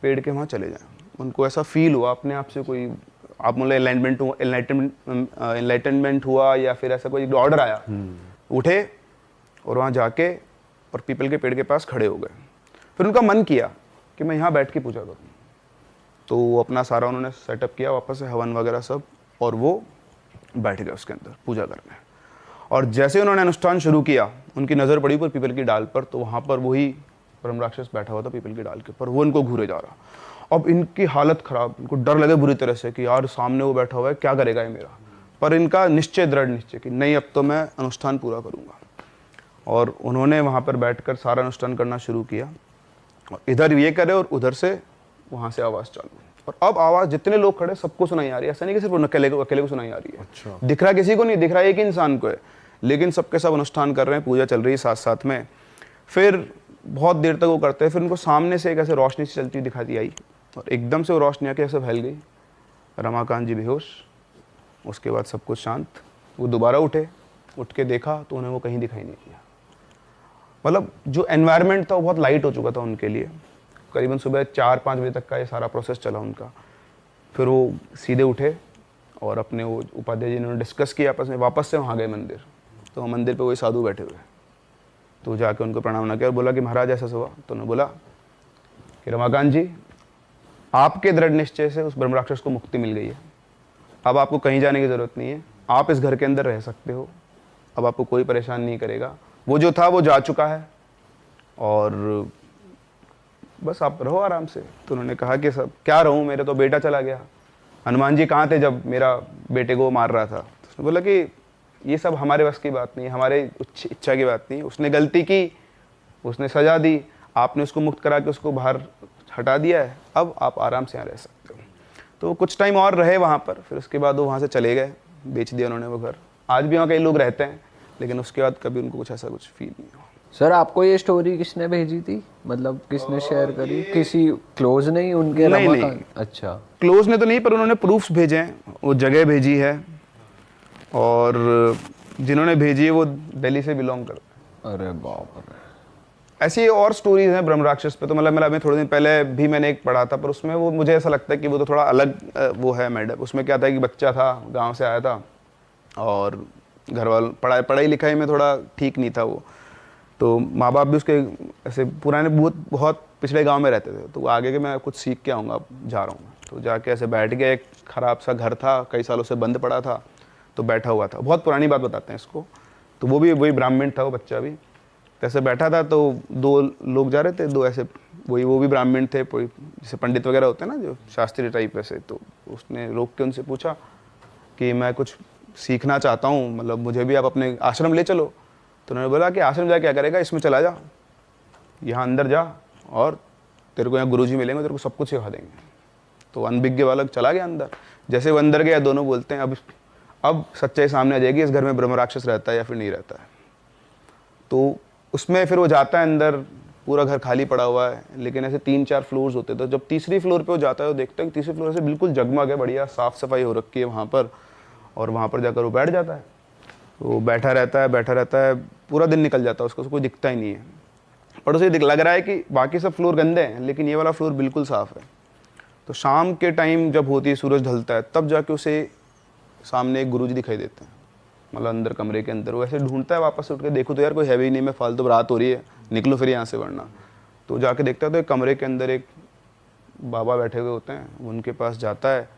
पेड़ के वहाँ चले जाएं। उनको ऐसा फील हुआ अपने आप से, कोई आप मतलब एनलाइटनमेंट हुआ, या फिर ऐसा कोई ऑर्डर आया। उठे और वहाँ जाके और पीपल के पेड़ के पास खड़े हो गए। फिर उनका मन किया कि मैं यहाँ बैठ के पूजा करूँ। तो वो अपना सारा उन्होंने सेटअप किया वापस से, हवन वगैरह सब, और वो बैठ गए उसके अंदर पूजा करने। और जैसे उन्होंने अनुष्ठान शुरू किया, उनकी नज़र पड़ी पर पीपल की डाल पर। तो वहाँ पर वही ब्रह्म राक्षस बैठा हुआ था पीपल की डाल के ऊपर, वो इनको घूरे जा रहा। अब इनकी हालत खराब, इनको डर लगे बुरी तरह से कि यार सामने वो बैठा हुआ है, क्या करेगा ये मेरा। पर इनका निश्चय, दृढ़ निश्चय कि नहीं, अब तो मैं अनुष्ठान पूरा करूँगा। और उन्होंने वहाँ पर बैठकर सारा अनुष्ठान करना शुरू किया। और इधर ये करे और उधर से वहाँ से आवाज़ चालू। और अब आवाज़ जितने लोग खड़े सबको सुनाई आ रही है। ऐसा नहीं कि सिर्फ अकेले को सुनाई आ रही है। अच्छा। दिख रहा किसी को नहीं, दिख रहा एक ही इंसान को है, लेकिन सबके सब अनुष्ठान कर रहे हैं, पूजा चल रही है साथ साथ में। फिर बहुत देर तक वो करते हैं। फिर उनको सामने से एक ऐसे रोशनी से चलती दिखाती आई, और एकदम से वो रोशनी आके ऐसे फैल गई। रमाकांत जी बेहोश, उसके बाद सब कुछ शांत। वो दोबारा उठे, उठ के देखा तो उन्हें वो कहीं दिखाई नहीं दिया। मतलब जो एनवायरनमेंट था वो बहुत लाइट हो चुका था उनके लिए। करीबन सुबह 4-5 बजे तक का ये सारा प्रोसेस चला उनका। फिर वो सीधे उठे और अपने वो उपाध्याय जी ने डिस्कस किया आपस में, वापस से वहाँ गए मंदिर। तो मंदिर पे वही साधु बैठे हुए। तो जाके उनको प्रणाम ना किया और बोला कि महाराज ऐसा हुआ। तो उन्होंने बोला कि रमाकांत जी, आपके दृढ़ निश्चय से उस ब्रह्म राक्षस को मुक्ति मिल गई है। अब आपको कहीं जाने की ज़रूरत नहीं है, आप इस घर के अंदर रह सकते हो। अब आपको कोई परेशान नहीं करेगा। वो जो था वो जा चुका है, और बस आप रहो आराम से। तो उन्होंने कहा कि सब क्या रहूँ, मेरा तो बेटा चला गया। हनुमान जी कहाँ थे जब मेरा बेटे को मार रहा था? तो उसने बोला कि ये सब हमारे बस की बात नहीं है, हमारे इच्छा की बात नहीं है। उसने गलती की, उसने सजा दी, आपने उसको मुक्त करा के उसको बाहर हटा दिया है, अब आप आराम से यहाँ रह सकते हो। तो कुछ टाइम और रहे वहाँ पर, फिर उसके बाद वो वहाँ से चले गए, बेच दिया उन्होंने वो घर। आज भी वहाँ कई लोग रहते हैं, लेकिन उसके बाद कभी उनको कुछ ऐसा कुछ फील नहीं हुआ। सर आपको ये स्टोरी किसने भेजी थी, मतलब किसने शेयर करी? किसी क्लोज नहीं उनके? नहीं, रमाकांत? नहीं। अच्छा, क्लोज ने तो नहीं, पर उन्होंने प्रूफ्स भेजे हैं, वो जगह भेजी है, और जिन्होंने भेजी है वो दिल्ली से बिलोंग करते हैं। अरे बाप रे। ऐसी और स्टोरीज हैं ब्रह्म राक्षस पे, तो मतलब मेरा अभी थोड़े दिन पहले भी मैंने एक पढ़ा था, पर उसमें वो मुझे ऐसा लगता है कि वो तो थोड़ा अलग वो है मैडम। उसमें क्या था कि बच्चा था, गांव से आया था, और घर वालों पढ़ाई लिखाई में थोड़ा ठीक नहीं था वो, तो माँ बाप भी उसके ऐसे पुराने बहुत पिछले गांव में रहते थे, तो आगे के मैं कुछ सीख के आऊँगा, जा रहा हूँ। तो जाके ऐसे बैठ गया, एक ख़राब सा घर था, कई सालों से बंद पड़ा था, तो बैठा हुआ था। बहुत पुरानी बात बताते हैं इसको। तो वो भी वही ब्राह्मण था, वो बच्चा भी ऐसे बैठा था, तो दो लोग जा रहे थे, दो ऐसे वो भी ब्राह्मण थे, कोई जैसे पंडित वगैरह होते हैं ना, जो शास्त्रीय टाइप वैसे। तो उसने रोक के उनसे पूछा कि मैं कुछ सीखना चाहता हूँ, मतलब मुझे भी आप अपने आश्रम ले चलो। तो उन्होंने बोला कि आश्रम जा क्या करेगा, इसमें चला जा, यहाँ अंदर जा, और तेरे को यहाँ गुरुजी मिलेंगे, तेरे को सब कुछ सिखा देंगे। तो अनभिज्ञ बालक चला गया अंदर। जैसे वो अंदर गया, दोनों बोलते हैं अब सच्चाई सामने आ जाएगी, इस घर में ब्रह्म राक्षस रहता है या फिर नहीं रहता है। तो उसमें फिर वो जाता है अंदर, पूरा घर खाली पड़ा हुआ है, लेकिन ऐसे 3-4 फ्लोर्स होते। तो जब तीसरी फ्लोर पे वो जाता है, वो देखता है कि तीसरी फ्लोर से बिल्कुल जगमग है, बढ़िया साफ़ सफाई हो रखी है वहाँ पर, और वहाँ पर जाकर वो बैठ जाता है। वो बैठा रहता है, पूरा दिन निकल जाता है, उसको कोई दिखता ही नहीं है। पर उसे लग रहा है कि बाकी सब फ्लोर गंदे हैं, लेकिन ये वाला फ्लोर बिल्कुल साफ़ है। तो शाम के टाइम जब होती है, सूरज ढलता है, तब जाके उसे सामने एक गुरुजी दिखाई देते हैं, मतलब अंदर कमरे के अंदर। वो ऐसे ढूंढता है, वापस उठ के देखो तो यार कोई है भी नहीं, मैं फालतू रात हो रही है, निकलो फिर यहाँ से, वरना। तो जाके देखता है तो एक कमरे के अंदर एक बाबा बैठे हुए होते हैं। उनके पास जाता है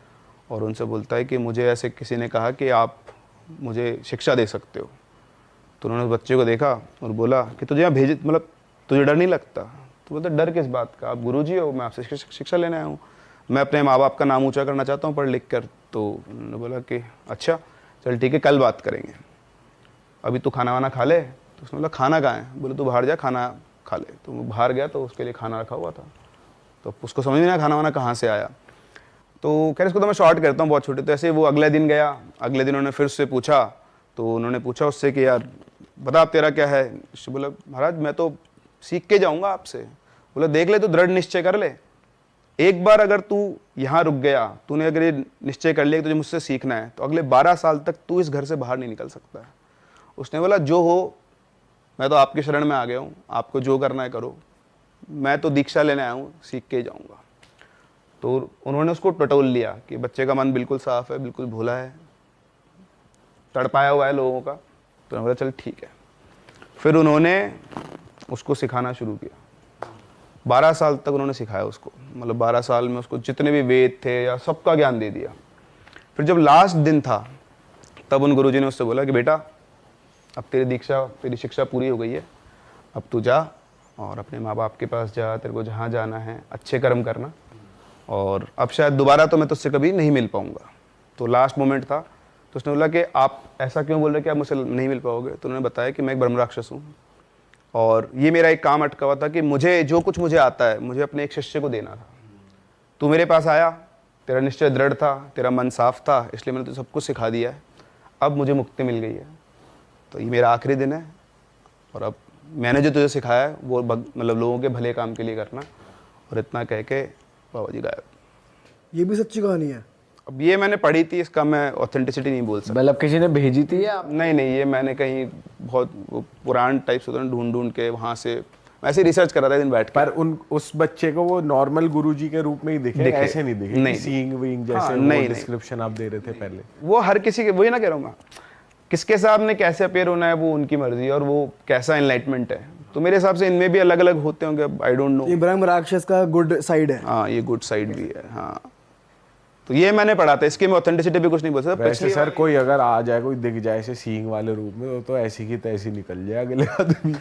और उनसे बोलता है कि मुझे ऐसे किसी ने कहा कि आप मुझे शिक्षा दे सकते हो। तो उन्होंने उस बच्चे को देखा और बोला कि तुझे यहाँ भेजे, मतलब तुझे डर नहीं लगता? तो बोलता डर किस बात का, आप गुरुजी हो, मैं आपसे शिक्षा लेने आया हूँ, मैं अपने माँ बाप का नाम ऊँचा करना चाहता हूँ पढ़ लिख कर। तो उन्होंने बोला कि अच्छा चल ठीक है, कल बात करेंगे, अभी तू खाना वाना खा ले। तो उसने बोला खाना कहाँ है? बोले तू बाहर जा, खाना खा ले। तो वो बाहर गया, तो उसके लिए खाना रखा हुआ था, तो उसको समझ नहीं आया खाना वाना कहाँ से आया। तो खैर इसको तो मैं शॉर्ट करता हूँ, बहुत छोटे। तो ऐसे वो अगले दिन गया, अगले दिन उन्होंने फिर उससे पूछा, तो उन्होंने पूछा उससे कि यार बता आप तेरा क्या है। उसने बोला महाराज मैं तो सीख के जाऊँगा आपसे। बोला देख ले, तो दृढ़ निश्चय कर ले, एक बार अगर तू यहाँ रुक गया, तूने अगर ये निश्चय कर लिया कि तुझे मुझसे सीखना है, तो अगले 12 साल तक तू इस घर से बाहर नहीं निकल सकता है। उसने बोला जो हो, मैं तो आपके शरण में आ गया हूँ, आपको जो करना है करो, मैं तो दीक्षा लेने आया हूँ, सीख के ही जाऊँगा। तो उन्होंने उसको टटोल लिया कि बच्चे का मन बिल्कुल साफ है, बिल्कुल भोला है, तड़पाया हुआ है लोगों का। तो उन्होंने बोला चल ठीक है। फिर उन्होंने उसको सिखाना शुरू किया। 12 साल तक उन्होंने सिखाया उसको, मतलब 12 साल में उसको जितने भी वेद थे या सबका ज्ञान दे दिया। फिर जब लास्ट दिन था, तब उन गुरुजी ने उससे बोला कि बेटा अब तेरी शिक्षा पूरी हो गई है, अब तू जा और अपने माँ बाप के पास जा, तेरे को जहाँ जाना है अच्छे कर्म करना, और अब शायद दोबारा तो मैं तुझसे कभी नहीं मिल पाऊँगा। तो लास्ट मोमेंट था। तो उसने बोला कि आप ऐसा क्यों बोल रहे कि आप मुझसे नहीं मिल पाओगे? तो उन्होंने बताया कि मैं एक ब्रह्म राक्षस हूँ, और ये मेरा एक काम अटका हुआ था कि मुझे जो कुछ मुझे आता है, मुझे अपने एक शिष्य को देना था। तू मेरे पास आया, तेरा निश्चय दृढ़ था, तेरा मन साफ था, इसलिए मैंने तुझे सब कुछ सिखा दिया है। अब मुझे मुक्ति मिल गई है, तो ये मेरा आखिरी दिन है, और अब मैंने जो तुझे सिखाया है वो मतलब लोगों के भले काम के लिए करना। और इतना कह के बाबा जी गायब। ये भी सच्ची कहानी है? अब ये मैंने पढ़ी थी, इसका मैं ऑथेंटिसिटी नहीं बोल सकता। मतलब किसी ने भेजी थी या? नहीं, ये मैंने कहीं बहुत पुरान टाइप से ढूंढ के वहाँ से ऐसे रिसर्च कर रहा था दिन बैठ के। पर उस बच्चे को वो नॉर्मल गुरुजी के रूप में ही दिखे, ऐसे नहीं दिखे? नहीं, सीइंग विंग जैसे हाँ, वो डिस्क्रिप्शन आप दे रहे थे पहले, वो हर किसी के, वही ना कह रहा हूँ मैं, किसके सामने कैसे अपेयर होना है वो उनकी मर्जी, और वो कैसा एनलाइटमेंट है। तो मेरे हिसाब से इनमें भी अलग अलग होते होंगे, आई डोंट नो। ये ब्रह्म राक्षस का गुड साइड है। हाँ, ये गुड साइड भी है। हाँ, तो ये मैंने पढ़ा था, इसकी मैं ऑथेंटिसिटी भी कुछ नहीं बोल सकता। वैसे सर कोई अगर आ जाए, कोई दिख जाए ऐसे सीइंग वाले रूप में, तो ऐसी की तैसी निकल जाए अगले आदमी।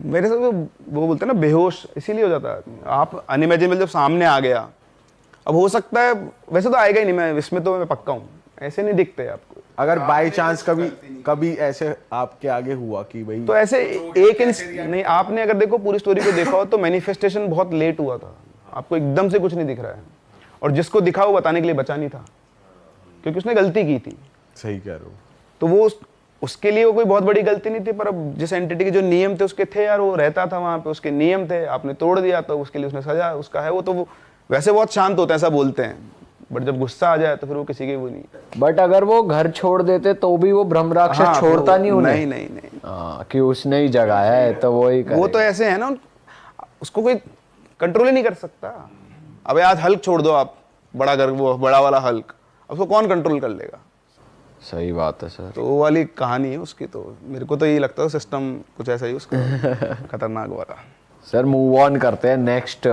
मेरे साथ वो बोलते हैं ना बेहोश, इसीलिए हो जाता है। आप अनइमेजिनेबल जब सामने आ गया, अब हो सकता है, वैसे तो आएगा ही नहीं, मैं इसमें तो मैं पक्का हूँ, ऐसे नहीं दिखते आपको। अगर बाय चांस कभी ऐसे आपके आगे हुआ कि भाई तो ऐसे नहीं, आपने अगर देखो पूरी स्टोरी को देखा हो तो मैनिफेस्टेशन बहुत लेट हुआ था, आपको एकदम से कुछ नहीं दिख रहा है, और जिसको दिखा वो बताने के लिए बचा नहीं था क्योंकि उसने गलती की थी। सही कह रहे हो। तो वो उसके लिए वो कोई बहुत बड़ी गलती नहीं थी, पर अब जिस एंटिटी के जो नियम थे उसके थे यार, वो रहता था वहां पे, उसके नियम थे, आपने तोड़ दिया तो उसके लिए उसने सजा उसका है। वो तो वो वैसे बहुत शांत होता है ऐसा बोलते हैं, बट जब गुस्सा आ जाए तो फिर वो किसी के वो नहीं। बट अगर वो घर छोड़ देते तो भी वो ब्रह्म राक्षस हाँ, छोड़ता नहीं उन्हें। नहीं नहीं नहीं, कि उसने ही जगाया है तो वो ही वो तो ऐसे है ना, उसको कोई कंट्रोल ही नहीं कर सकता। अब आज हल्क छोड़ दो आप, बड़ा घर, वो बड़ा वाला हल्क, उसको कौन कंट्रोल कर लेगा? सही बात है सर। तो वो वाली कहानी है उसकी। तो मेरे को तो यही लगता है सिस्टम कुछ ऐसा ही उसका खतरनाक वाला। सर मूव ऑन करते हैं नेक्स्ट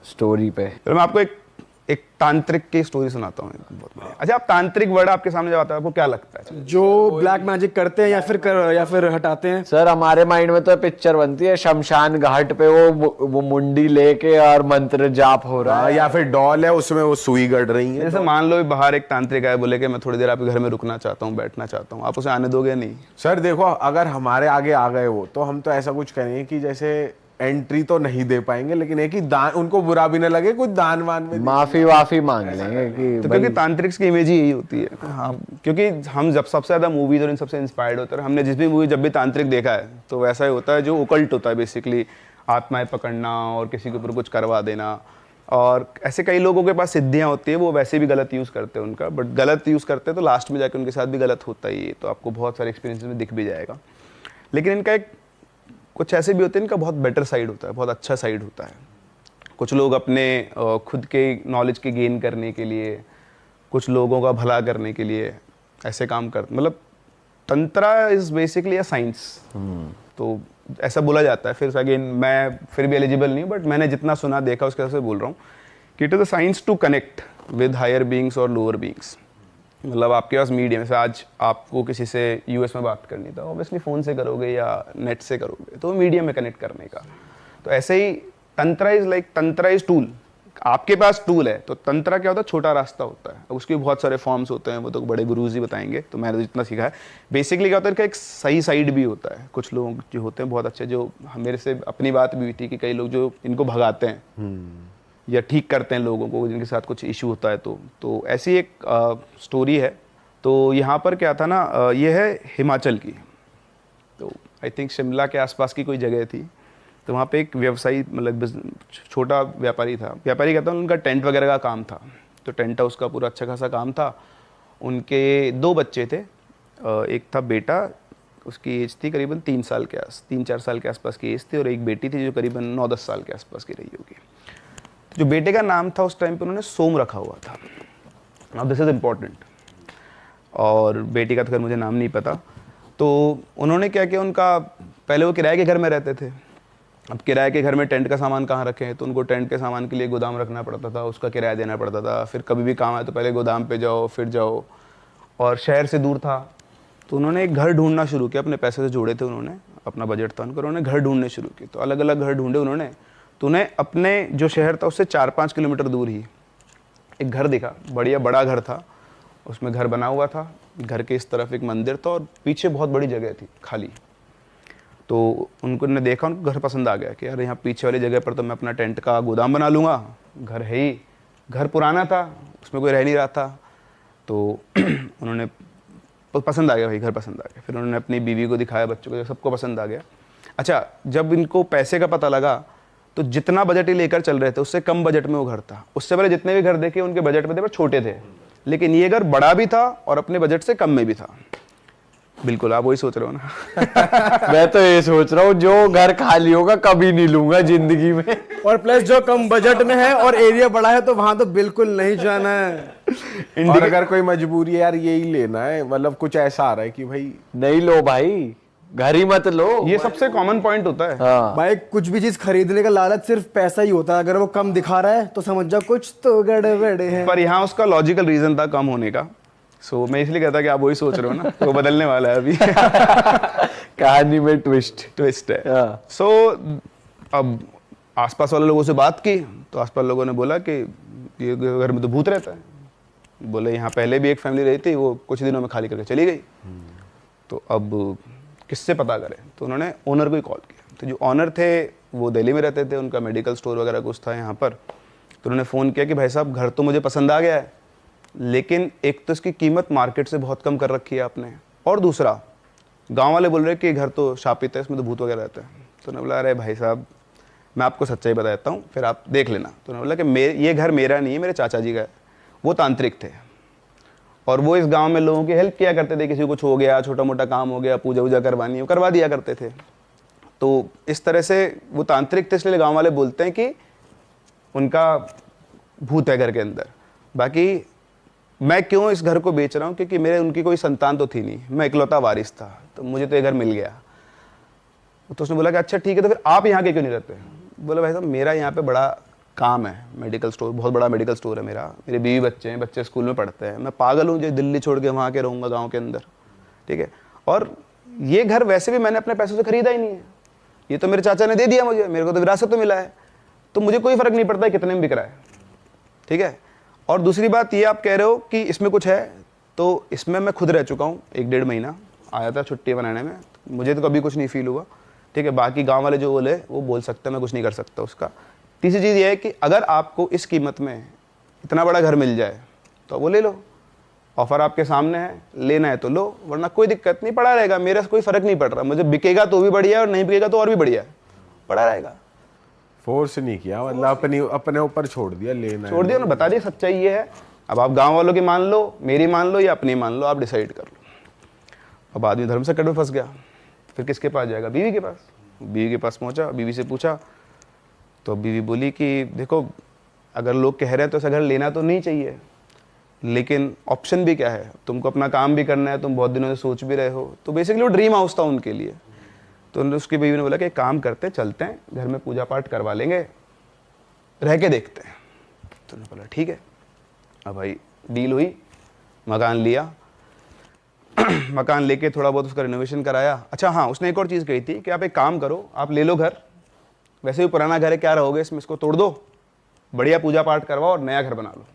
स्टोरी पे। तो मैं आपको एक तांत्रिक की स्टोरी सुनाता हूँ बहुत बढ़िया। अच्छा, आप तांत्रिक वर्ड आपके सामने जब आता है आपको क्या लगता है? जो ब्लैक मैजिक करते हैं या फिर हटाते हैं। सर हमारे माइंड में तो पिक्चर बनती है शमशान घाट पे वो मुंडी लेके और मंत्र जाप हो रहा है, या फिर डॉल है उसमें वो सुई गड़ रही है। जैसे मान लो बाहर एक तांत्रिक आए, बोले कि मैं थोड़ी देर आपके घर में रुकना चाहता हूँ, बैठना चाहता हूँ, आप उसे आने दोगे? नहीं सर देखो, अगर हमारे आगे आ गए वो, तो हम तो ऐसा कुछ करेंगे कि जैसे एंट्री तो नहीं दे पाएंगे, लेकिन एक ही दान, उनको बुरा भी न लगे, कुछ दान वान में माफी वाफी मांग लेंगे कि तो क्योंकि तांत्रिक की इमेज ही यही होती है। हाँ, क्योंकि हम जब सबसे ज्यादा मूवीज और इन सबसे इंस्पायर्ड होते हैं, हमने जिस भी मूवी जब भी तांत्रिक देखा है तो वैसा ही होता है, जो ओकल्ट होता है बेसिकली, आत्माएं पकड़ना और किसी के ऊपर कुछ करवा देना। और ऐसे कई लोगों के पास सिद्धियां होती है, वो वैसे भी गलत यूज करते हैं उनका, बट गलत यूज करते हैं तो लास्ट में जाकर उनके साथ भी गलत होता ही है। तो आपको बहुत सारे एक्सपीरियंस में दिख भी जाएगा। लेकिन इनका एक कुछ ऐसे भी होते हैं, इनका बहुत बेटर साइड होता है, बहुत अच्छा साइड होता है। कुछ लोग अपने खुद के नॉलेज के गेन करने के लिए, कुछ लोगों का भला करने के लिए ऐसे काम करते, मतलब tantra is basically a science. तो ऐसा बोला जाता है। फिर अगेन मैं फिर भी एलिजिबल नहीं हूँ, बट मैंने जितना सुना देखा उसके हिसाब से बोल रहा हूँ कि it is a science to connect with higher beings और लोअर बींग्स। मतलब आपके पास मीडियम, जैसे आज आपको किसी से यूएस में बात करनी था, ऑब्वियसली फ़ोन से करोगे या नेट से करोगे, तो मीडियम में कनेक्ट करने का। तो ऐसे ही तंत्रा इज टूल। आपके पास टूल है, तो तंत्रा क्या होता है? छोटा रास्ता होता है। अब उसके बहुत सारे फॉर्म्स होते हैं, वो तो बड़े गुरुजी ही बताएंगे, तो मैंने जितना सीखा है बेसिकली क्या होता है कि एक सही साइड भी होता है। कुछ लोग जो होते हैं बहुत अच्छे, जो मेरे से अपनी बात भी हुई थी कि कई लोग जो इनको भगाते हैं या ठीक करते हैं लोगों को जिनके साथ कुछ इशू होता है। तो ऐसी एक स्टोरी है। तो यहाँ पर क्या था ना, ये है हिमाचल की, तो आई थिंक शिमला के आसपास की कोई जगह थी। तो वहाँ पे एक व्यवसायी, मतलब छोटा व्यापारी था। व्यापारी कहता हूँ, उनका टेंट वगैरह का काम था। तो टेंट हाउस का पूरा अच्छा खासा काम था। उनके 2 बच्चे थे। एक था बेटा, उसकी एज थी करीबन 3-4 साल के आसपास की एज थी, और एक बेटी थी जो करीबन 9-10 साल के आसपास की रही होगी। जो बेटे का नाम था उस टाइम पे उन्होंने सोम रखा हुआ था। अब दिस इज इम्पोर्टेंट। और बेटी का तो खैर मुझे नाम नहीं पता। तो उन्होंने क्या किया, उनका पहले वो किराए के घर में रहते थे। अब किराए के घर में टेंट का सामान कहाँ रखें, तो उनको टेंट के सामान के लिए गोदाम रखना पड़ता था, उसका किराया देना पड़ता था। फिर कभी भी काम आए तो पहले गोदाम पे जाओ फिर जाओ, और शहर से दूर था। तो उन्होंने एक घर ढूंढना शुरू किया। अपने पैसे से जोड़े थे उन्होंने, अपना बजट था उनका, उन्होंने घर ढूंढने शुरू किए। तो अलग अलग घर ढूंढे उन्होंने। तो उन्हें अपने जो शहर था उससे 4-5 किलोमीटर दूर ही एक घर दिखा। बढ़िया बड़ा घर था, उसमें घर बना हुआ था। घर के इस तरफ एक मंदिर था और पीछे बहुत बड़ी जगह थी खाली। तो उनको ने देखा, उनको घर पसंद आ गया कि यार यहाँ पीछे वाली जगह पर तो मैं अपना टेंट का गोदाम बना लूँगा। घर है ही, घर पुराना था, उसमें कोई रह नहीं रहा था। तो उन्होंने पसंद आ गया भाई, घर पसंद आ गया। फिर उन्होंने अपनी बीवी को दिखाया, बच्चों को, सबको पसंद आ गया। अच्छा, जब इनको पैसे का पता लगा तो जितना बजट ही लेकर चल रहे थे उससे कम बजट में वो घर था। उससे पहले जितने भी घर देखे उनके बजट में थे पर छोटे थे, लेकिन ये घर बड़ा भी था और अपने बजट से कम में भी था। बिल्कुल आप वही सोच रहे हो ना। मैं तो ये सोच रहा हूँ जो घर खाली होगा कभी नहीं लूंगा जिंदगी में। और प्लस जो कम बजट में है और एरिया बड़ा है तो वहां तो बिल्कुल नहीं जाना है। और अगर कोई मजबूरी है यार यही लेना है, मतलब कुछ ऐसा आ रहा है कि भाई नहीं लो भाई, घर ही मत लो। ये सबसे कॉमन पॉइंट होता है। हाँ। भाई कुछ भी चीज खरीदने का लालच सिर्फ पैसा ही होता है। अगर वो कम दिखा रहा है तो समझ जाओ कुछ तो गड़बड़ है। पर यहाँ उसका लॉजिकल रीजन था कम होने का। सो मैं इसलिए कहता कि आप वही सोच रहे हो ना, वो बदलने वाला है अभी। कहानी में ट्विस्ट है। हाँ। सो अब आसपास वाले लोगों से बात की तो आसपास लोगों ने बोला कि ये घर में तो भूत रहता है। बोले यहाँ पहले भी एक फैमिली रही थी, वो कुछ दिनों में खाली करके चली गई, तो अब किससे पता करें। तो उन्होंने ओनर को ही कॉल किया। तो जो ओनर थे वो दिल्ली में रहते थे, उनका मेडिकल स्टोर वगैरह कुछ था यहाँ पर। तो उन्होंने फ़ोन किया कि भाई साहब घर तो मुझे पसंद आ गया है, लेकिन एक तो इसकी कीमत मार्केट से बहुत कम कर रखी है आपने, और दूसरा गांव वाले बोल रहे हैं कि घर तो शापित है, इसमें तो भूत वगैरह रहता है। तो उन्होंने बोला अरे भाई साहब मैं आपको सच्चाई बता देता हूँ, फिर आप देख लेना। तो उन्होंने बोला कि ये घर मेरा नहीं है, मेरे चाचा जी का है। वो तांत्रिक थे और वो इस गांव में लोगों की हेल्प किया करते थे, किसी को कुछ हो गया, छोटा मोटा काम हो गया, पूजा वूजा करवानी है, वो करवा दिया करते थे। तो इस तरह से वो तांत्रिक थे, इसलिए गांव वाले बोलते हैं कि उनका भूत है घर के अंदर। बाकी मैं क्यों इस घर को बेच रहा हूँ, क्योंकि मेरे उनकी कोई संतान तो थी नहीं, मैं इकलौता वारिस था, तो मुझे तो ये घर मिल गया। तो उसने बोला कि अच्छा ठीक है, तो फिर आप यहाँ के क्यों नहीं रहते। बोला भाई साहब मेरा यहाँ पे बड़ा काम है, मेडिकल स्टोर, बहुत बड़ा मेडिकल स्टोर है मेरा, मेरे बीवी बच्चे हैं, बच्चे स्कूल में पढ़ते हैं, मैं पागल हूँ जो दिल्ली छोड़ के वहाँ के रहूँगा गाँव के अंदर, ठीक है। और ये घर वैसे भी मैंने अपने पैसों से खरीदा ही नहीं है, ये तो मेरे चाचा ने दे दिया मुझे, मेरे को तो विरासत तो मिला है, तो मुझे कोई फ़र्क नहीं पड़ता है कितने में बिक रहा है, ठीक है। और दूसरी बात ये आप कह रहे हो कि इसमें कुछ है, तो इसमें मैं खुद रह चुका हूँ 1-1.5 महीना, आया था छुट्टी बनाने में, मुझे तो कभी कुछ नहीं फील हुआ, ठीक है। बाकी गांव वाले जो बोले वो बोल सकते हैं, मैं कुछ नहीं कर सकता उसका। तीसरी चीज़ ये है कि अगर आपको इस कीमत में इतना बड़ा घर मिल जाए तो वो ले लो, ऑफ़र आपके सामने है, लेना है तो लो, वरना कोई दिक्कत नहीं, पड़ा रहेगा, मेरा कोई फ़र्क नहीं पड़ रहा, मुझे बिकेगा तो भी बढ़िया है और नहीं बिकेगा तो और भी बढ़िया है, पड़ा रहेगा। फोर्स नहीं किया, मतलब अपने ऊपर छोड़ दिया, लेना छोड़ दिया ना, बता दिया सच्चाई ये है। अब आप गांव वालों की मान लो, मेरी मान लो या अपनी मान लो, आप डिसाइड कर लो। अब आदमी धर्म संकट में फंस गया, फिर किसके पास जाएगा, बीवी के पास। बीवी के पास पहुंचा, बीवी से पूछा, तो बीवी बोली कि देखो अगर लोग कह रहे हैं तो ऐसा घर लेना तो नहीं चाहिए, लेकिन ऑप्शन भी क्या है, तुमको अपना काम भी करना है, तुम बहुत दिनों से सोच भी रहे हो। तो बेसिकली वो ड्रीम हाउस था उनके लिए। तो उसकी बीवी ने बोला कि एक काम करते, चलते हैं घर में पूजा पाठ करवा लेंगे, रह के देखते हैं। तो उन्होंने बोला ठीक है। अब भाई डील हुई, मकान लिया मकान लेके थोड़ा बहुत उसका रिनोवेशन कराया। अच्छा हाँ, उसने एक और चीज़ कही थी कि आप एक काम करो, आप ले लो घर, वैसे भी पुराना घर है, क्या रहोगे इसमें, इसको तोड़ दो, बढ़िया पूजा पाठ करवाओ और नया घर बना लो।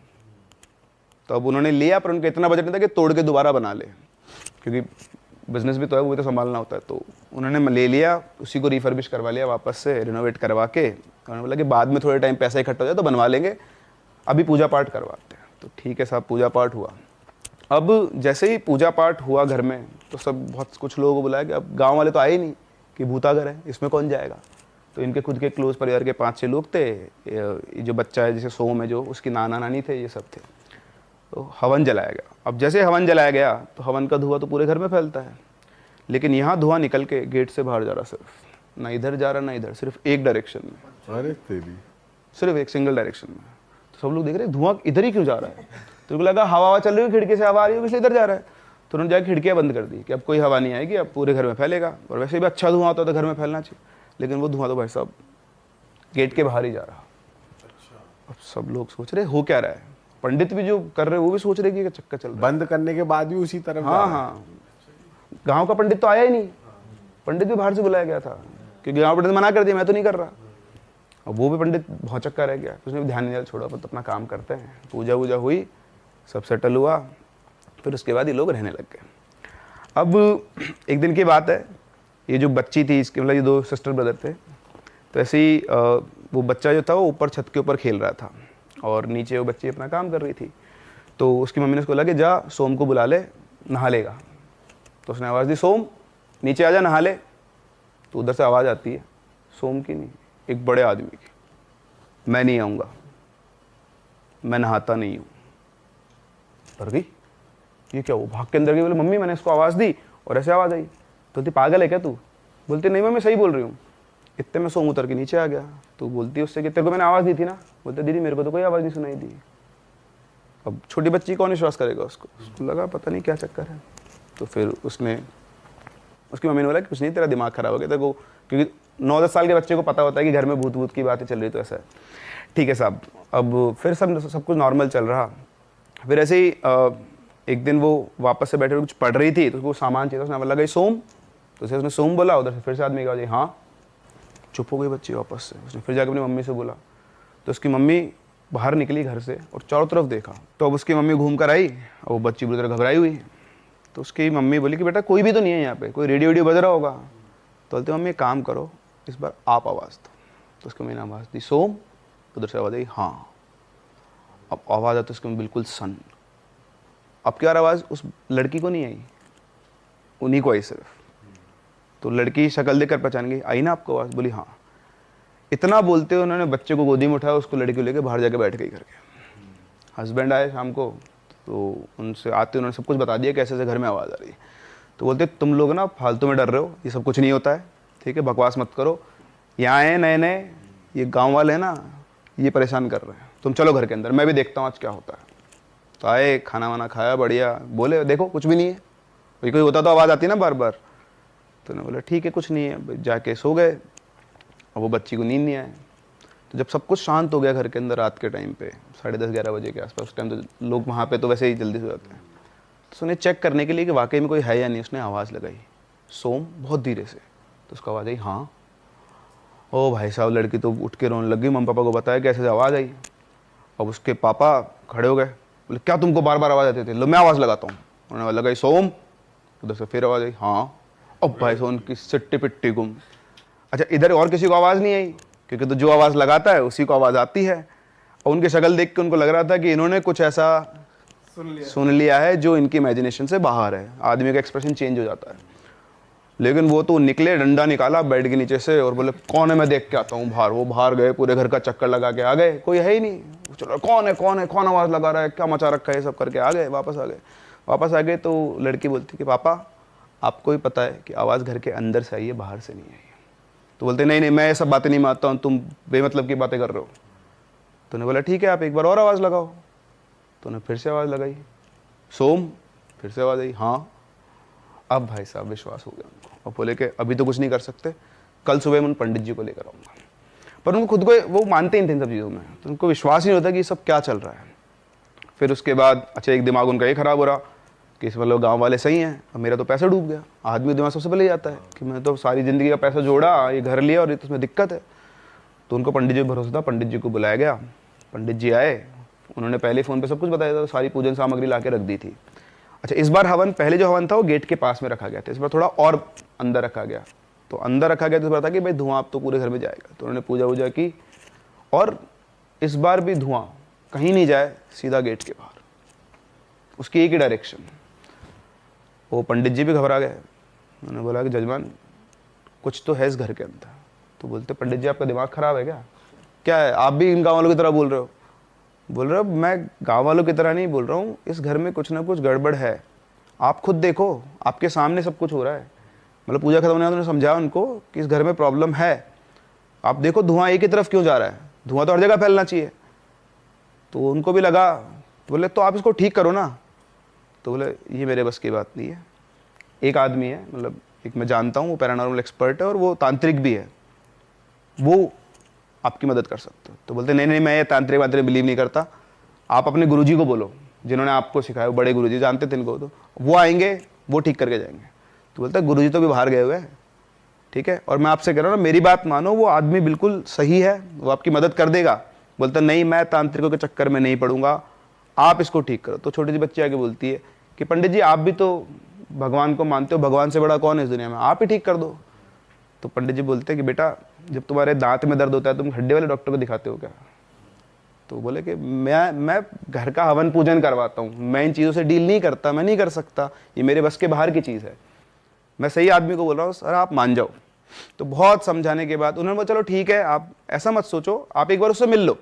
तो अब उन्होंने लिया, पर उनका इतना बजट नहीं था कि तोड़ के दोबारा बना ले, क्योंकि बिजनेस भी तो है, वो भी तो संभालना होता है। तो उन्होंने ले लिया, उसी को रिफर्बिश करवा लिया वापस से, रिनोवेट करवा के। उन्होंने बोला कि बाद में थोड़े टाइम पैसा इकट्ठा हो जाए तो बनवा लेंगे, अभी पूजा पाठ करवाते हैं। तो ठीक है साहब, पूजा पाठ हुआ। अब जैसे ही पूजा पाठ हुआ घर में, तो सब बहुत कुछ लोगों को बुलाया कि अब गाँव वाले तो आए ही नहीं कि भूताघर है, इसमें कौन जाएगा। तो इनके खुद के क्लोज परिवार के 5-6 लोग थे, जो बच्चा है जैसे सोम है, जो उसकी नाना नानी थे, ये सब थे। तो हवन जलाया गया। अब जैसे हवन जलाया गया तो हवन का धुआं तो पूरे घर में फैलता है, लेकिन यहाँ धुआं निकल के गेट से बाहर जा रहा, सिर्फ ना इधर जा रहा ना इधर, सिर्फ एक डायरेक्शन में। अरे तेरी, सिर्फ एक सिंगल डायरेक्शन में। तो सब लोग देख रहे धुआं इधर ही क्यों जा रहा है। तो उनको लगा हवा चल रही है, खिड़की से हवा आ रही है, इसलिए इधर जा रहा है। तो उन्होंने जाकर खिड़कियाँ बंद कर दी कि अब कोई हवा नहीं आएगी, अब पूरे घर में फैलेगा। और वैसे भी अच्छा धुआं होता तो घर में फैलना चाहिए, लेकिन वो धुआं तो भाई साहब गेट के बाहर ही जा रहा। अब सब लोग सोच रहे हो क्या रहा है, पंडित भी जो कर रहे हैं वो भी सोच रहे कि चक्कर चल रहा है। बंद करने के बाद भी उसी तरफ हाँ हाँ, गांव का पंडित तो आया ही नहीं, पंडित भी बाहर से बुलाया गया था, क्योंकि गांव पंडित मना कर दिया, मैं तो नहीं कर रहा। अब वो भी पंडित बहुत चक्का रह गया, उसने भी ध्यान नहीं दिया, छोड़ा तो अपना काम करते हैं। पूजा वूजा हुई, सब सेटल हुआ, फिर उसके बाद ये लोग रहने लग गए। अब एक दिन की बात है, ये जो बच्ची थी इसके, मतलब ये 2 सिस्टर ब्रदर थे, तो ऐसे ही वो बच्चा जो था वो ऊपर छत के ऊपर खेल रहा था और नीचे वो बच्ची अपना काम कर रही थी। तो उसकी मम्मी ने उसको बोला कि जा सोम को बुला ले, नहा लेगा। तो उसने आवाज़ दी, सोम नीचे आ जा नहा ले। तो उधर से आवाज़ आती है, सोम की नहीं, एक बड़े आदमी की, मैं नहीं आऊँगा, मैं नहाता नहीं हूँ। डर गई, ये क्या, वो भाग के अंदर गई, बोले मम्मी मैंने इसको आवाज़ दी और ऐसे आवाज़ आई। तो बोलती पागल है क्या तू। बोलती नहीं मम्मी सही बोल रही हूँ। इतने में सोम उतर के नीचे आ गया। तो बोलती उससे कि तेरे को मैंने आवाज़ दी थी ना। बोलते दीदी मेरे को तो कोई आवाज़ नहीं सुनाई दी। अब छोटी बच्ची कौन विश्वास करेगा उसको लगा पता नहीं क्या चक्कर है। तो फिर उसने, उसकी मम्मी ने बोला कि कुछ नहीं, तेरा दिमाग खराब हो गया तेरे को, क्योंकि 9-10 साल के बच्चे को पता होता है कि घर में भूत भूत की बातें चल रही, तो ऐसा है। ठीक है साहब। अब फिर सब कुछ नॉर्मल चल रहा। फिर ऐसे ही एक दिन वो वापस से बैठे हुए कुछ पढ़ रही थी, तो उसको सामान चाहिए, उसने लगा सोम, तो उसने सोम बोला, उधर से फिर से आदमी कहा हाँ, चुप हो गई बच्ची वापस से। उसने फिर जाकर अपनी मम्मी से बोला, तो उसकी मम्मी बाहर निकली घर से और चारों तरफ देखा, तो अब उसकी मम्मी घूम कर आई और वो बच्ची बुरी तरह घबराई हुई। तो उसकी मम्मी बोली कि बेटा कोई भी तो नहीं है यहाँ पे, कोई रेडियो बज रहा होगा। तो बोलते मम्मी एक काम करो, इस बार आप आवाज़ दो। तो उसकी मैंने आवाज़ दी सोम, उधर से आवाज़ आई हाँ। अब आवाज़ आती उसकी बिल्कुल सन। अब क्या आवाज़ उस लड़की को नहीं आई, उन्हीं को आई सिर्फ। तो लड़की शक्ल देखकर पहचान गई, आई ना आपको आवाज़? बोली हाँ। इतना बोलते हुए उन्होंने बच्चे को गोदी में उठाया, उसको लड़की को लेकर बाहर जाके बैठ गई करके। हस्बैंड आए शाम को, तो उनसे आते उन्होंने सब कुछ बता दिया कैसे घर में आवाज़ आ रही है। तो बोलते तुम लोग ना फालतू में डर रहे हो, ये सब कुछ नहीं होता है, ठीक है, बकवास मत करो। यहाँ आए नए नए, ये गांव वाले हैं ना, ये परेशान कर रहे हैं, तुम चलो घर के अंदर, मैं भी देखता हूँ आज क्या होता है। तो आए, खाना वाना खाया बढ़िया, बोले देखो कुछ भी नहीं है, कोई होता तो आवाज़ आती ना बार बार। तो उन्होंने बोला ठीक है कुछ नहीं है, जाके सो गए। और वो बच्ची को नींद नहीं आए। तो जब सब कुछ शांत हो गया घर के अंदर रात के टाइम पे 10:30-11 बजे के आसपास, उस टाइम तो लोग वहाँ पे तो वैसे ही जल्दी सो जाते हैं, तो उन्हें चेक करने के लिए कि वाकई में कोई है या नहीं, उसने आवाज़ लगाई सोम बहुत धीरे से। तो उसको आवाज़ आई हाँ। ओ भाई साहब, लड़की तो उठ के रोने लगी, मम्मी पापा को बताया कि ऐसे आवाज़ आई। अब उसके पापा खड़े हो गए, बोले क्या तुमको बार बार आवाज़ आती थी? लो मैं आवाज़ लगाता हूँ। उन्होंने लगाई सोम, उधर से फिर आवाज़ आई हाँ। अब भाई साहब उनकी सिट्टी पिट्टी गुम। अच्छा, इधर और किसी को आवाज़ नहीं आई, क्योंकि तो जो आवाज़ लगाता है उसी को आवाज़ आती है। और उनकी शक्ल देख के उनको लग रहा था कि इन्होंने कुछ ऐसा सुन लिया है जो इनकी इमेजिनेशन से बाहर है। आदमी का एक्सप्रेशन चेंज हो जाता है। लेकिन वो तो निकले, डंडा निकाला बेड के नीचे से और बोले कौन है, मैं देख के आता हूँ बाहर। वो बाहर गए, पूरे घर का चक्कर लगा के आ गए, कोई है ही नहीं। चलो कौन है कौन है, कौन आवाज़ लगा रहा है, क्या मचा रखा है, सब करके आ गए, वापस आ गए। वापस आ गए तो लड़की बोलती कि पापा आपको ही पता है कि आवाज़ घर के अंदर से आई है, बाहर से नहीं आई है। तो बोलते नहीं नहीं, मैं ये सब बातें नहीं मानता हूँ, तुम बेमतलब की बातें कर रहे हो। तो उन्हें बोला ठीक है, आप एक बार और आवाज़ लगाओ। तो उन्हें फिर से आवाज़ लगाई सोम, फिर से आवाज़ आई हाँ। अब भाई साहब विश्वास हो गया उनको, और बोले कि अभी तो कुछ नहीं कर सकते, कल सुबह मैं उन पंडित जी को लेकर आऊँगा। पर उनको खुद को वो मानते ही नहीं थे इन सब चीज़ों में, तो उनको विश्वास ही नहीं होता कि ये सब क्या चल रहा है। फिर उसके बाद अच्छा एक दिमाग उनका ये ख़राब हो रहा कि इस मतलब गाँव वाले सही हैं, अब मेरा तो पैसा डूब गया। आदमी दिमाग सबसे पहले जाता है कि मैं तो सारी ज़िंदगी का पैसा जोड़ा, ये घर लिया और ये तो उसमें दिक्कत है। तो उनको पंडित जी पर भरोसा था, पंडित जी को बुलाया गया। पंडित जी आए, उन्होंने पहले फ़ोन पे सब कुछ बताया था, तो सारी पूजन सामग्री ला के रख दी थी। अच्छा, इस बार हवन, पहले जो हवन था वो गेट के पास में रखा गया था, इस बार थोड़ा और अंदर रखा गया। तो अंदर रखा गया तो इस बार था कि भाई धुआं अब तो पूरे घर में जाएगा। तो उन्होंने पूजा वूजा की और इस बार भी धुआं कहीं नहीं जाए, सीधा गेट के बाहर, उसकी एक ही डायरेक्शन। वो पंडित जी भी घबरा गए। उन्होंने बोला कि जजमान कुछ तो है इस घर के अंदर। तो बोलते पंडित जी आपका दिमाग ख़राब है क्या? क्या है, आप भी इन गाँव वालों की तरह बोल रहे हो? बोल रहे हो मैं गाँव वालों की तरह नहीं बोल रहा हूँ, इस घर में कुछ ना कुछ गड़बड़ है। आप खुद देखो, आपके सामने सब कुछ हो रहा है। मतलब पूजा खत्म होने के बाद उन्होंने समझाया उनको कि इस घर में प्रॉब्लम है। आप देखो धुआं एक ही तरफ क्यों जा रहा है, धुआं तो हर जगह फैलना चाहिए। तो उनको भी लगा, बोले तो आप इसको ठीक करो ना। तो बोले ये मेरे बस की बात नहीं है। एक आदमी है, मतलब एक मैं जानता हूँ, वो पैरानॉर्मल एक्सपर्ट है और वो तांत्रिक भी है, वो आपकी मदद कर सकते हो। तो बोलते नहीं नहीं, मैं ये तांत्रिक वांत्रिक बिलीव नहीं करता, आप अपने गुरुजी को बोलो जिन्होंने आपको सिखाया, वो बड़े गुरुजी जानते थे इनको, तो वो आएंगे, वो ठीक करके जाएंगे। तो बोलता है गुरुजी तो भी बाहर गए हुए हैं, ठीक है, और मैं आपसे कह रहा हूँ ना, मेरी बात मानो, वो आदमी बिल्कुल सही है, वो आपकी मदद कर देगा। बोलता नहीं, मैं तांत्रिकों के चक्कर में नहीं पड़ूंगा, आप इसको ठीक करो। तो छोटी सी बच्ची आके बोलती है कि पंडित जी आप भी तो भगवान को मानते हो, भगवान से बड़ा कौन है इस दुनिया में, आप ही ठीक कर दो। तो पंडित जी बोलते हैं कि बेटा जब तुम्हारे दांत में दर्द होता है तुम हड्डी वाले डॉक्टर को दिखाते हो क्या? तो बोले कि मैं घर का हवन पूजन करवाता हूँ, मैं इन चीज़ों से डील नहीं करता, मैं नहीं कर सकता, ये मेरे बस के बाहर की चीज़ है। मैं सही आदमी को बोल रहा हूँ, सर आप मान जाओ। तो बहुत समझाने के बाद उन्होंने बोला चलो ठीक है, आप ऐसा मत सोचो, आप एक बार उससे मिल लो।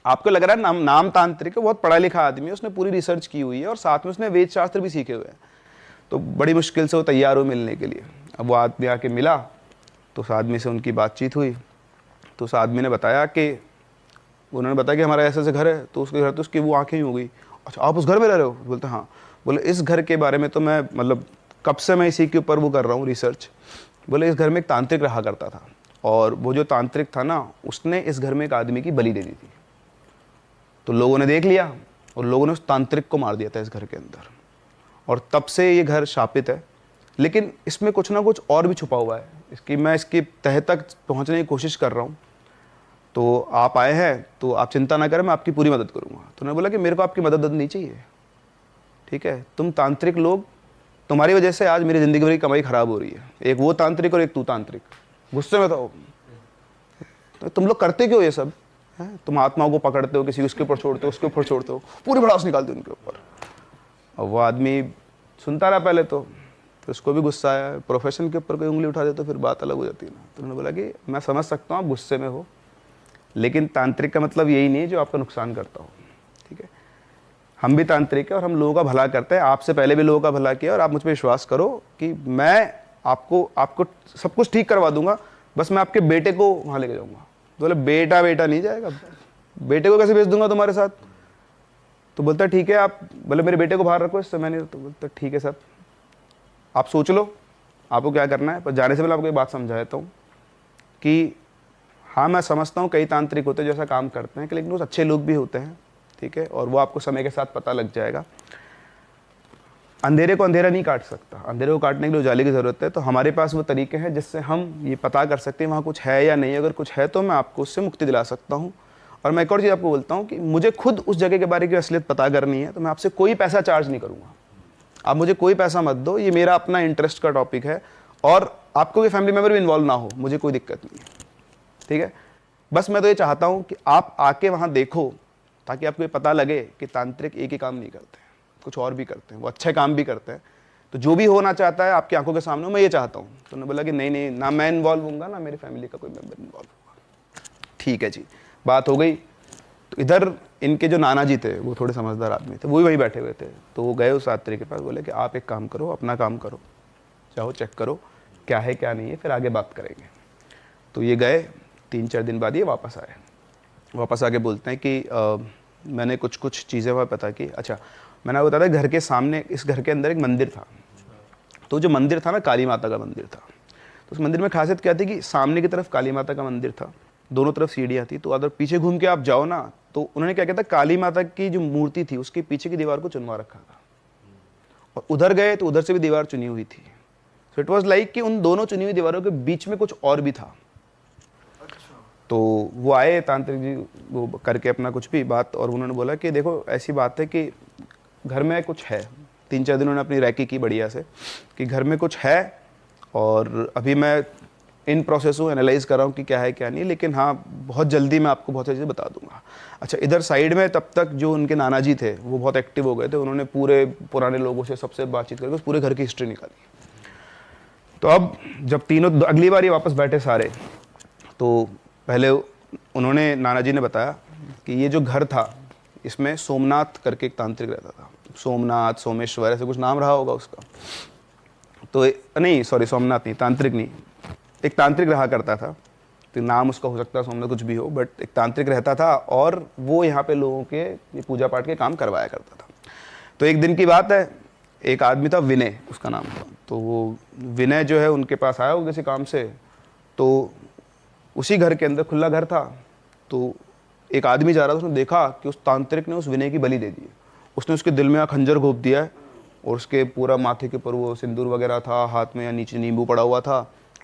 आपको लग रहा है नाम तांत्रिक है, बहुत पढ़ा लिखा आदमी है, उसने पूरी रिसर्च की हुई है और साथ में उसने वेद शास्त्र भी सीखे हुए हैं। तो बड़ी मुश्किल से वो तैयार हो मिलने के लिए। अब वो आदमी आके मिला, तो उस आदमी से उनकी बातचीत हुई। तो उस आदमी ने बताया कि उन्होंने बताया कि हमारा ऐसे घर है। तो उसके घर तो उसकी वो आंखें ही हो गई, अच्छा आप उस घर में रह रहे हो? बोलते हाँ। बोले इस घर के बारे में तो मैं मतलब कब से मैं इसी के ऊपर वो कर रहा हूँ रिसर्च। बोले इस घर में एक तांत्रिक रहा करता था, और वो जो तांत्रिक था ना, उसने इस घर में एक आदमी की बलि दे दी थी। तो लोगों ने देख लिया और लोगों ने उस तांत्रिक को मार दिया था इस घर के अंदर, और तब से ये घर शापित है। लेकिन इसमें कुछ ना कुछ और भी छुपा हुआ है, मैं इसकी तह तक पहुंचने की कोशिश कर रहा हूँ। तो आप आए हैं तो आप चिंता ना करें, मैं आपकी पूरी मदद करूँगा। तो उन्होंने बोला कि मेरे को आपकी मदद नहीं चाहिए, ठीक है, तुम तांत्रिक लोग, तुम्हारी वजह से आज मेरी ज़िंदगी भर की कमाई ख़राब हो रही है, एक वो तांत्रिक और एक तू तांत्रिक। गुस्से में तो तुम लोग करते क्यों ये सब है? तुम आत्माओं को पकड़ते हो, किसी उसके ऊपर छोड़ते हो, उसके ऊपर छोड़ते हो, पूरी भड़ास निकालते हो उनके ऊपर। और वो आदमी सुनता रहा पहले तो, फिर उसको भी गुस्सा आया, प्रोफेशन के ऊपर कोई उंगली उठा दे तो फिर बात अलग हो जाती है ना। तो उन्होंने बोला कि मैं समझ सकता हूँ आप गुस्से में हो, लेकिन तांत्रिक का मतलब यही नहीं है जो आपका नुकसान करता हो, ठीक है। हम भी तांत्रिक है और हम लोगों का भला करते हैं, आपसे पहले भी लोगों का भला किया, और आप मुझ पर विश्वास करो कि मैं आपको सब कुछ ठीक करवा दूंगा, बस मैं आपके बेटे को वहाँ लेके जाऊँगा। तो बोले बेटा नहीं जाएगा, बेटे को कैसे भेज दूंगा तुम्हारे साथ? तो बोलता ठीक है, आप बोले मेरे बेटे को बाहर रखो इस समय नहीं। तो बोलता ठीक है सर, आप सोच लो आपको क्या करना है, पर जाने से पहले आपको एक बात समझा देता हूँ कि हाँ मैं समझता हूँ कई तांत्रिक होते हैं जो ऐसा काम करते हैं, कि लेकिन वो अच्छे लोग भी होते हैं, ठीक है, और वो आपको समय के साथ पता लग जाएगा। अंधेरे को अंधेरा नहीं काट सकता, अंधेरे को काटने के लिए उजाले की ज़रूरत है। तो हमारे पास वो तरीके हैं जिससे हम ये पता कर सकते हैं वहाँ कुछ है या नहीं। अगर कुछ है तो मैं आपको उससे मुक्ति दिला सकता हूँ। और मैं एक और चीज़ आपको बोलता हूँ कि मुझे खुद उस जगह के बारे की असलियत पता करनी है, तो मैं आपसे कोई पैसा चार्ज नहीं करूँगा। आप मुझे कोई पैसा मत दो, ये मेरा अपना इंटरेस्ट का टॉपिक है, और आपको कोई फैमिली मेम्बर भी इन्वॉल्व ना हो, मुझे कोई दिक्कत नहीं है, ठीक है। बस मैं तो ये चाहता हूँ कि आप आके वहाँ देखो, ताकि आपको ये पता लगे कि तांत्रिक एक ही काम नहीं करते, कुछ और भी करते हैं, वो अच्छे काम भी करते हैं। तो जो भी होना चाहता है आपकी आंखों के सामने, मैं ये चाहता हूँ। तो उन्होंने बोला कि नहीं, ना मैं इन्वॉल्व हूँगा, ना मेरी फैमिली का कोई मेम्बर इन्वॉल्व होगा। ठीक है जी, बात हो गई। तो इधर इनके जो नाना जी थे वो थोड़े समझदार आदमी थे, वो भी वहीं बैठे हुए थे। तो वो गए उस तांत्रिक के पास, बोले कि आप एक काम करो, अपना काम करो, चाहो चेक करो क्या है क्या नहीं है, फिर आगे बात करेंगे। तो ये गए, 3-4 दिन बाद ये वापस आए। वापस आके बोलते हैं कि मैंने कुछ चीज़ें वहाँ पता की। अच्छा, मैंने आपको बताया घर के सामने, इस घर के अंदर एक मंदिर था। तो जो मंदिर था ना, काली माता का मंदिर था। तो उस मंदिर में खासियत क्या थी कि सामने की तरफ काली माता का मंदिर था, दोनों तरफ सीढ़ियाँ थी। तो अगर पीछे घूम के आप जाओ ना, तो उन्होंने क्या किया था, काली माता की जो मूर्ति थी उसके पीछे की दीवार को चुनवा रखा था, और उधर गए तो उधर से भी दीवार चुनी हुई थी। सो इट वॉज लाइक कि उन दोनों चुनी हुई दीवारों के बीच में कुछ और भी था। तो वो आए तांत्रिक जी, वो करके अपना कुछ भी बात, और उन्होंने बोला कि देखो ऐसी बात है कि घर में कुछ है। 3-4 दिन उन्होंने अपनी रैकी की बढ़िया से कि घर में कुछ है, और अभी मैं इन प्रोसेस को एनालाइज कर रहा हूँ कि क्या है क्या नहीं, लेकिन हाँ बहुत जल्दी मैं आपको बहुत सारी चीज़ें बता दूंगा। अच्छा, इधर साइड में तब तक जो उनके नाना जी थे वो बहुत एक्टिव हो गए थे। उन्होंने पूरे पुराने लोगों से सबसे बातचीत करके उस पूरे घर की हिस्ट्री निकाली। तो अब जब तीनों अगली बार ये वापस बैठे सारे, तो पहले उन्होंने, नाना जी ने बताया कि ये जो घर था इसमें सोमनाथ करके एक तांत्रिक रहता था। सोमनाथ, सोमेश्वर, ऐसे कुछ नाम रहा होगा उसका। तो नहीं, सॉरी, सोमनाथ नहीं, तांत्रिक नहीं, एक तांत्रिक रहा करता था। तो नाम उसका हो सकता है सोमनाथ, कुछ भी हो, बट एक तांत्रिक रहता था, और वो यहाँ पे लोगों के ये पूजा पाठ के काम करवाया करता था। तो एक दिन की बात है, एक आदमी था, विनय उसका नाम था। तो वो विनय जो है उनके पास आया हो किसी काम से। तो उसी घर के अंदर, खुला घर था, तो एक आदमी जा रहा था, उसने देखा कि उस तांत्रिक ने उस विनय की बलि दे दी। उसने उसके दिल में खंजर घोंप दिया है, और उसके पूरा माथे के ऊपर वो सिंदूर वगैरह था, हाथ में या नीचे नींबू पड़ा हुआ था।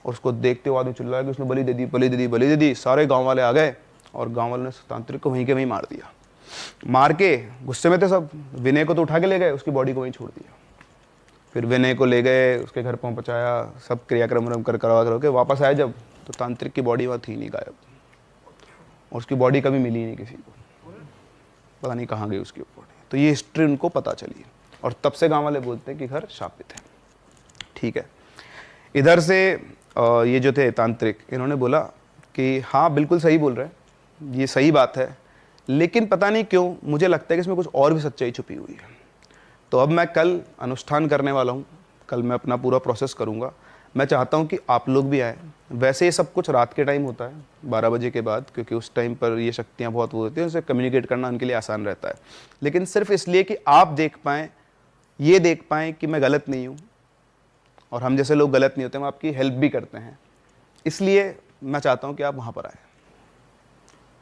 और उसको देखते हुए आदमी चिल्लाया कि उसने बलि दे दी, बलि दे दी, बलि दे दी। सारे गांव वाले आ गए, और गांव वालों ने तांत्रिक को वहीं के वहीं मार दिया। मार के गुस्से में थे सब, विनय को तो उठा के ले गए, उसकी बॉडी को वहीं छोड़ दिया। फिर विनय को ले गए, उसके घर पहुँचाया, सब क्रियाक्रम करवा के वापस आए जब, तो तांत्रिक की बॉडी वहाँ थी नहीं, गायब। और उसकी बॉडी कभी मिली नहीं किसी को, पता नहीं कहाँ गई उसकी बॉडी। तो ये हिस्ट्री उनको पता चली, और तब से गांव वाले बोलते हैं कि घर शापित है। ठीक है, इधर से ये जो थे तांत्रिक, इन्होंने बोला कि हाँ बिल्कुल सही बोल रहे हैं, ये सही बात है, लेकिन पता नहीं क्यों मुझे लगता है कि इसमें कुछ और भी सच्चाई छुपी हुई है। तो अब मैं कल अनुष्ठान करने वाला हूँ, कल मैं अपना पूरा प्रोसेस करूँगा। मैं चाहता हूँ कि आप लोग भी आएँ। वैसे ये सब कुछ रात के टाइम होता है, 12 बजे के बाद, क्योंकि उस टाइम पर ये शक्तियाँ बहुत वो होती हैं, उनसे कम्युनिकेट करना उनके लिए आसान रहता है। लेकिन सिर्फ इसलिए कि आप देख पाएँ, ये देख पाएँ कि मैं गलत नहीं हूँ, और हम जैसे लोग गलत नहीं होते, हम आपकी हेल्प भी करते हैं, इसलिए मैं चाहता हूँ कि आप वहाँ पर आएँ।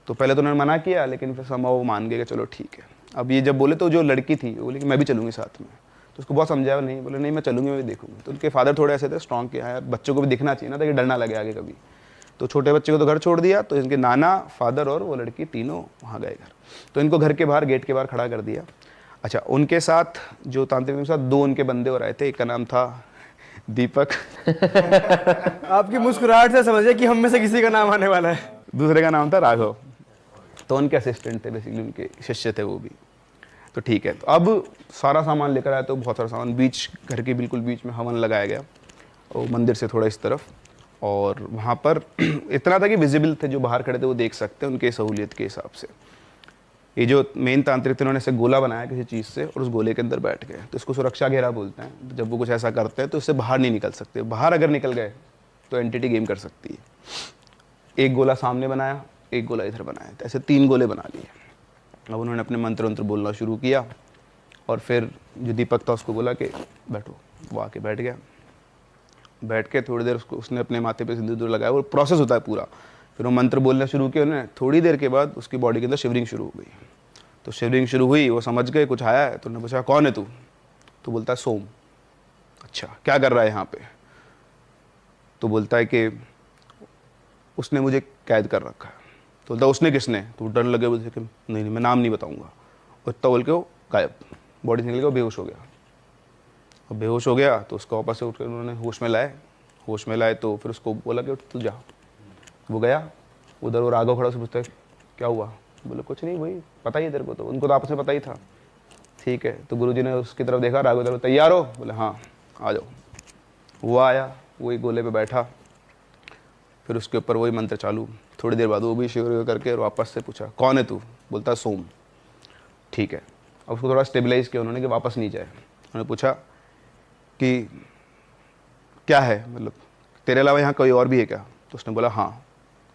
तो पहले तो उन्होंने मना किया, लेकिन फिर समाव वो मान गए कि चलो ठीक है। अब ये जब बोले तो जो लड़की थी वो बोली कि मैं भी चलूँगी साथ में। तो उसको बहुत समझाया, नहीं, बोले नहीं मैं चलूँगी, मैं भी देखूँगी। तो उनके फादर थोड़े ऐसे थे स्ट्रॉन्ग के, यार बच्चों को भी दिखना चाहिए ना, ताकि डर ना लगे आगे कभी। तो छोटे बच्चे को तो घर छोड़ दिया, तो इनके नाना, फादर और वो लड़की तीनों वहाँ गए घर। तो इनको घर के बाहर, गेट के बाहर खड़ा कर दिया। अच्छा, उनके साथ जो तांत्रिक के साथ 2 उनके बंदे और आए थे। एक का नाम था दीपक आपकी मुस्कुराहट से समझिए कि हम में से किसी का नाम आने वाला है। दूसरे का नाम था राघव। तो उनके असिस्टेंट थे, बेसिकली उनके शिष्य थे वो भी। तो ठीक है, तो अब सारा सामान लेकर आया, तो बहुत सारा सामान बीच, घर के बिल्कुल बीच में हवन लगाया गया, और मंदिर से थोड़ा इस तरफ। और वहाँ पर इतना था कि विजिबल थे, जो बाहर खड़े थे वो देख सकते हैं उनके सहूलियत के हिसाब से। ये जो मेन तांत्रिक थे, उन्होंने ऐसे गोला बनाया किसी चीज़ से और उस गोले के अंदर बैठ गए। तो इसको सुरक्षा घेरा बोलते हैं। जब वो कुछ ऐसा करते हैं तो इससे बाहर नहीं निकल सकते। बाहर अगर निकल गए तो एंटिटी गेम कर सकती है। एक गोला सामने बनाया, एक गोला इधर बनाया, तो ऐसे 3 गोले बना लिए। अब उन्होंने अपने मंत्र वंत्र बोलना शुरू किया, और फिर जो दीपक था उसको बोला कि बैठो। वो आके बैठ गया। बैठ के थोड़ी देर उसने अपने माथे पे सिंदूर लगाया। वो प्रोसेस होता है पूरा। फिर वो मंत्र बोलना शुरू किया उन्होंने। थोड़ी देर के बाद उसकी बॉडी के अंदर शिवरिंग शुरू हो गई। तो शिवरिंग शुरू हुई, वो समझ गए कुछ आया है। तो उन्होंने पूछा कौन है तू? तो बोलता है सोम। अच्छा, क्या कर रहा है यहाँ पे? तो बोलता है कि उसने मुझे कैद कर रखा है। तो बोलता है उसने किसने? तो डर लगे, बोलते कि नहीं मैं नाम नहीं बताऊँगा। और इतना बोल के वो गायब, बॉडी से निकल के वो बेहोश हो गया। अब बेहोश हो गया तो उसको वापस से उठ कर उन्होंने होश में लाए। होश में लाए तो फिर उसको बोला कि उठ तू जा। वो गया उधर, वो राघव खड़ा, से पूछता है क्या हुआ? बोले कुछ नहीं, वही पता ही है तेरे को। तो उनको तो आपस में पता ही था। ठीक है, तो गुरुजी ने उसकी तरफ देखा, राघव तरफ, तैयार हो? बोले हाँ आ जाओ। वो आया, वही गोले पे बैठा, फिर उसके ऊपर वही मंत्र चालू। थोड़ी देर बाद वो भी शिवर करके और वापस से पूछा कौन है तू? बोलता है सोम। ठीक है, अब उसको थोड़ा स्टेबलाइज किया उन्होंने कि वापस नहीं जाए। उन्होंने पूछा कि क्या है, मतलब तेरे अलावा यहाँ कोई और भी है क्या? तो उसने बोला हाँ।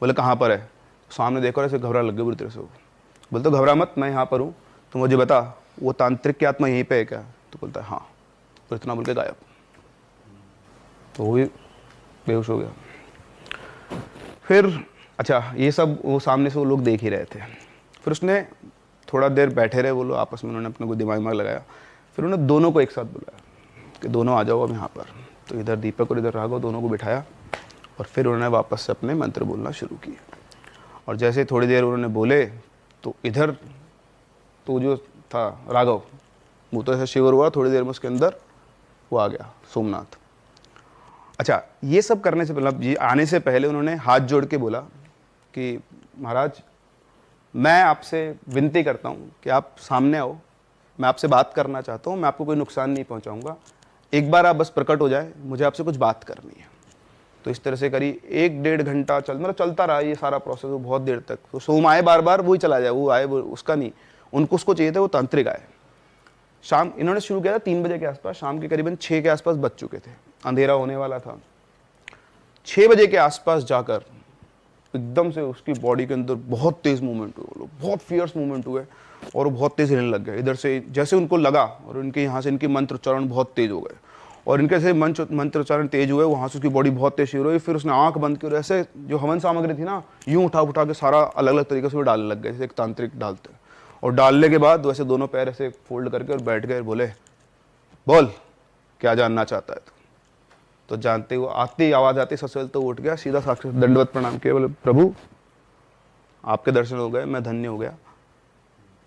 बोले कहाँ पर है? तो सामने देखो, ऐसे घबरा लग गए बुरी तरह से। बोलते तो घबरा मत, मैं यहाँ पर हूँ, तो मुझे बता वो तांत्रिक की आत्मा यहीं पे है क्या? तो बोलता है हाँ। तो इतना बोल के गायब। तो वो भी बेहोश हो गया। फिर अच्छा, ये सब वो सामने से वो लोग देख ही रहे थे। फिर उसने थोड़ा देर बैठे रहे वो लोग आपस में, उन्होंने अपने को दिमाग में लगाया। फिर उन्होंने दोनों को एक साथ बुलाया कि दोनों आ जाओ अब यहाँ पर। तो इधर दीपक और इधर राघव, दोनों को बिठाया, और फिर उन्होंने वापस से अपने मंत्र बोलना शुरू किए। और जैसे थोड़ी देर उन्होंने बोले तो इधर तो जो था राघव, वो तो ऐसा शिवर हुआ। थोड़ी देर में उसके अंदर वो आ गया सोमनाथ। अच्छा, ये सब करने से पहले, ये आने से पहले उन्होंने हाथ जोड़ के बोला कि महाराज मैं आपसे विनती करता हूँ कि आप सामने आओ, मैं आपसे बात करना चाहता हूँ, मैं आपको कोई नुकसान नहीं पहुँचाऊँगा, एक बार आप बस प्रकट हो जाए, मुझे आपसे कुछ बात करनी है। तो इस तरह से करी 1-1.5 घंटा चलता रहा ये सारा प्रोसेस, वो बहुत देर तक। तो सोम आए बार बार, वही चला जाए, वो आए, वो उसका नहीं, उसको चाहिए था वो तांत्रिक आए। शाम इन्होंने शुरू किया था 3 बजे के आसपास, शाम के करीबन 6 के आसपास बज चुके थे, अंधेरा होने वाला था। 6 बजे के आसपास जाकर एकदम से उसकी बॉडी के अंदर बहुत तेज मूवमेंट हुए, बहुत फियर्स मूवमेंट हुए, और वो बहुत तेज हिलने लग गए इधर से, जैसे उनको लगा। और उनके यहाँ से इनके मंत्र उच्चारण बहुत तेज हो गए, और इनके से मंत्र उच्चारण तेज हुए, वहाँ से उसकी बॉडी बहुत तेज शुरू हुई। फिर उसने आंख बंद की और ऐसे जो हवन सामग्री थी ना, यूं उठा के सारा अलग अलग तरीके से वो डालने लग गए, जैसे एक तांत्रिक डालते हैं। और डालने के बाद वैसे दोनों पैर ऐसे फोल्ड करके और बैठ गए। बोले बोल क्या जानना चाहता है? तो जानते हुए आते ही आवाज़ आती ससुल, तो उठ गया सीधा, साक्षात दंडवत प्रणाम किया। बोले प्रभु आपके दर्शन हो गए, मैं धन्य हो गया।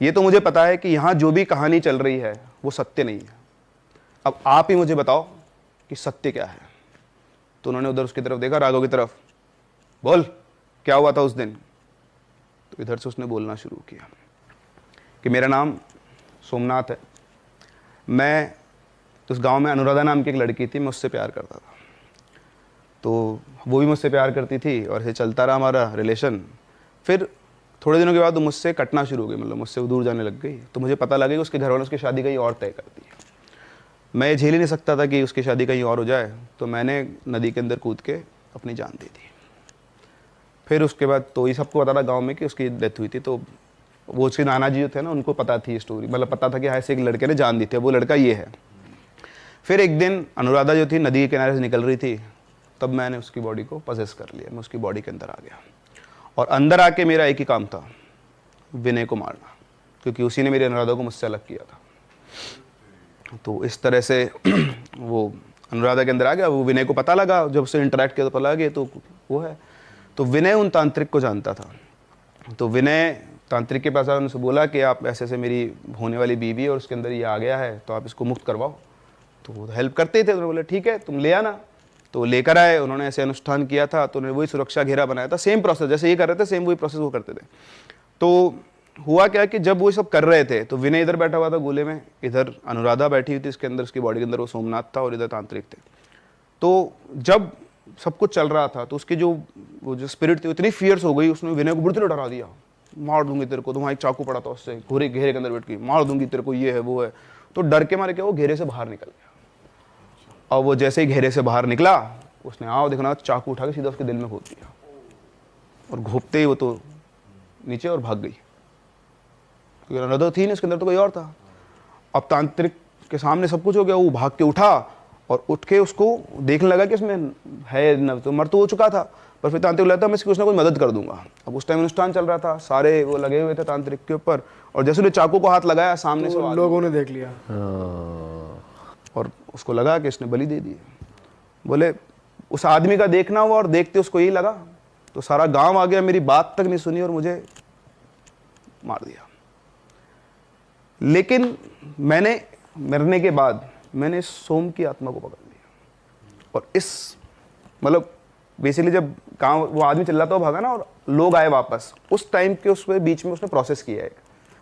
ये तो मुझे पता है कि यहाँ जो भी कहानी चल रही है वो सत्य नहीं है, अब आप ही मुझे बताओ कि सत्य क्या है। तो उन्होंने उधर उसकी तरफ देखा, राघव की तरफ, बोल क्या हुआ था उस दिन? तो इधर से उसने बोलना शुरू किया कि मेरा नाम सोमनाथ है, मैं उस गांव में अनुराधा नाम की एक लड़की थी, मैं उससे प्यार करता था, तो वो भी मुझसे प्यार करती थी, और ऐसे चलता रहा हमारा रिलेशन। फिर थोड़े दिनों के बाद वो मुझसे कटना शुरू हो गई, मतलब मुझसे दूर जाने लग गई। तो मुझे पता लगा कि उसके घर वालों ने उसकी शादी कहीं और तय कर दी है। मैं ये झेल ही नहीं सकता था कि उसकी शादी कहीं और हो जाए, तो मैंने नदी के अंदर कूद के अपनी जान दे दी। फिर उसके बाद तो ये सबको पता था गाँव में कि उसकी डेथ हुई थी। तो वो उसके नाना जी जो थे ना, उनको पता थी स्टोरी, मतलब पता था कि ऐसे एक लड़के ने जान दी थी, वो लड़का ये है। फिर एक दिन अनुराधा जो थी नदी के किनारे से निकल रही थी, तब मैंने उसकी बॉडी को पजेस कर लिया, मैं उसकी बॉडी के अंदर आ गया। और अंदर आके मेरा एक ही काम था, विनय को मारना, क्योंकि उसी ने मेरी अनुराधा को मुझसे अलग किया था। तो इस तरह से वो अनुराधा के अंदर आ गया। वो विनय को पता लगा, जब उससे इंटरेक्ट किया तो पता लगा कि तो वो है। तो विनय उन तांत्रिक को जानता था। तो विनय तांत्रिक के पास आया, उनसे बोला कि आप ऐसे ऐसे मेरी होने वाली बीवी है और उसके अंदर ये आ गया है, तो आप इसको मुक्त करवाओ। तो वो हेल्प करते ही थे। उन्होंने बोला ठीक है तुम ले आना। तो लेकर आए, उन्होंने ऐसे अनुष्ठान किया था, तो उन्होंने वही सुरक्षा घेरा बनाया था। सेम प्रोसेस जैसे ये कर रहे थे, सेम वही प्रोसेस वो करते थे। तो हुआ क्या कि जब वो सब कर रहे थे तो विनय इधर बैठा हुआ था गोले में, इधर अनुराधा बैठी हुई थी इसके अंदर, उसकी बॉडी के अंदर वो सोमनाथ था और इधर तांत्रिक थे। तो जब सब कुछ चल रहा था तो उसकी वो जो स्पिरिट थी इतनी फियर्स हो गई, उसने विनय को बुढ़ते डरा दिया, मार दूंगी तेरे को। तो वहाँ एक चाकू पड़ा था उससे, घोरे घेरे के अंदर बैठ के मार दूंगी तेरे को, ये है वो है। तो डर के मारे क्या वो घेरे से बाहर निकल गया। और वो जैसे ही घेरे से बाहर निकला, उसने आओ देखना चाकू उठा के सीधा उसके दिल में घोप दिया, और घोपते ही वो तो नीचे और भाग गई। क्योंकि अनुराधा थी नहीं उसके अंदर, तो कोई और था। अब तांत्रिक के सामने सब कुछ हो गया, वो भाग के उठा और उठ के उसको देखने लगा कि इसमें है न, तो मर तो हो चुका था, पर फिर तांत्रिक बोला था मैं इसकी कुछ ना कुछ मदद कर दूंगा। अब उस टाइम अनुष्ठान चल रहा था, सारे वो लगे हुए थे तांत्रिक के ऊपर, और जैसे उसने चाकू को हाथ लगाया सामने से लोगों ने देख लिया और उसको लगा कि इसने बलि दे दी। बोले उस आदमी का देखना हुआ और देखते उसको यही लगा, तो सारा गांव आ गया, मेरी बात तक नहीं सुनी और मुझे मार दिया। लेकिन मैंने मरने के बाद मैंने इस सोम की आत्मा को पकड़ लिया, और इस मतलब बेसिकली जब गांव वो आदमी चिल्ला था वो भागा ना और लोग आए वापस, उस टाइम के उस बीच में उसने प्रोसेस किया है।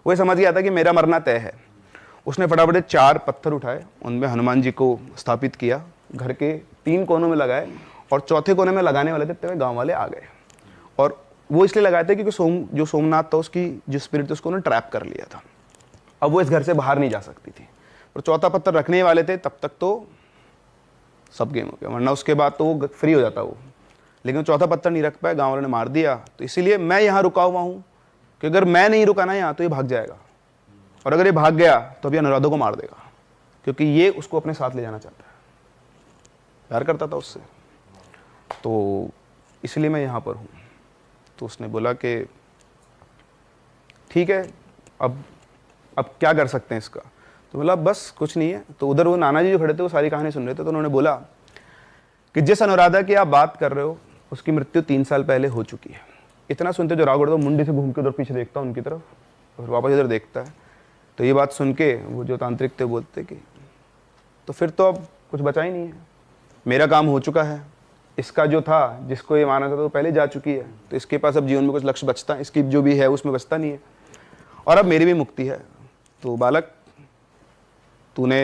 वो समझ गया था कि मेरा मरना तय है। उसने फटाफट 4 पत्थर उठाए, उनमें हनुमान जी को स्थापित किया, घर के 3 कोनों में लगाए, और चौथे कोने में लगाने वाले थे तब गाँव वाले आ गए। और वो इसलिए लगाए थे क्योंकि जो सोमनाथ था उसकी जो स्पिरिट थी उसको उन्होंने ट्रैप कर लिया था। अब वो इस घर से बाहर नहीं जा सकती थी, और चौथा पत्थर रखने वाले थे तब तक तो सब गेम हो गया, वरना उसके बाद तो वो फ्री हो जाता वो। लेकिन चौथा पत्थर नहीं रख पाया, गाँव वालों ने मार दिया। तो इसीलिए मैं यहाँ रुका हुआ हूँ कि अगर मैं नहीं रुका ना यहाँ तो ये भाग जाएगा, और अगर ये भाग गया तो अभी अनुराधा को मार देगा, क्योंकि ये उसको अपने साथ ले जाना चाहता है, प्यार करता था उससे। तो इसलिए मैं यहाँ पर हूँ। तो उसने बोला कि ठीक है अब क्या कर सकते हैं इसका। तो बोला बस कुछ नहीं है। तो उधर वो नाना जी जो खड़े थे वो सारी कहानी सुन रहे थे। तो उन्होंने बोला कि जिस अनुराधा की आप बात कर रहे हो उसकी मृत्यु 3 साल पहले हो चुकी है। इतना सुनते जो राघव मुंडी से घूम के उधर पीछे देखता उनकी तरफ, और वापस इधर देखता है। तो ये बात सुन के वो जो तांत्रिक थे बोलते कि तो फिर तो अब कुछ बचा ही नहीं है, मेरा काम हो चुका है, इसका जो था जिसको ये माना था तो पहले जा चुकी है, तो इसके पास अब जीवन में कुछ लक्ष्य बचता है, इसकी जो भी है उसमें बचता नहीं है, और अब मेरी भी मुक्ति है। तो बालक तूने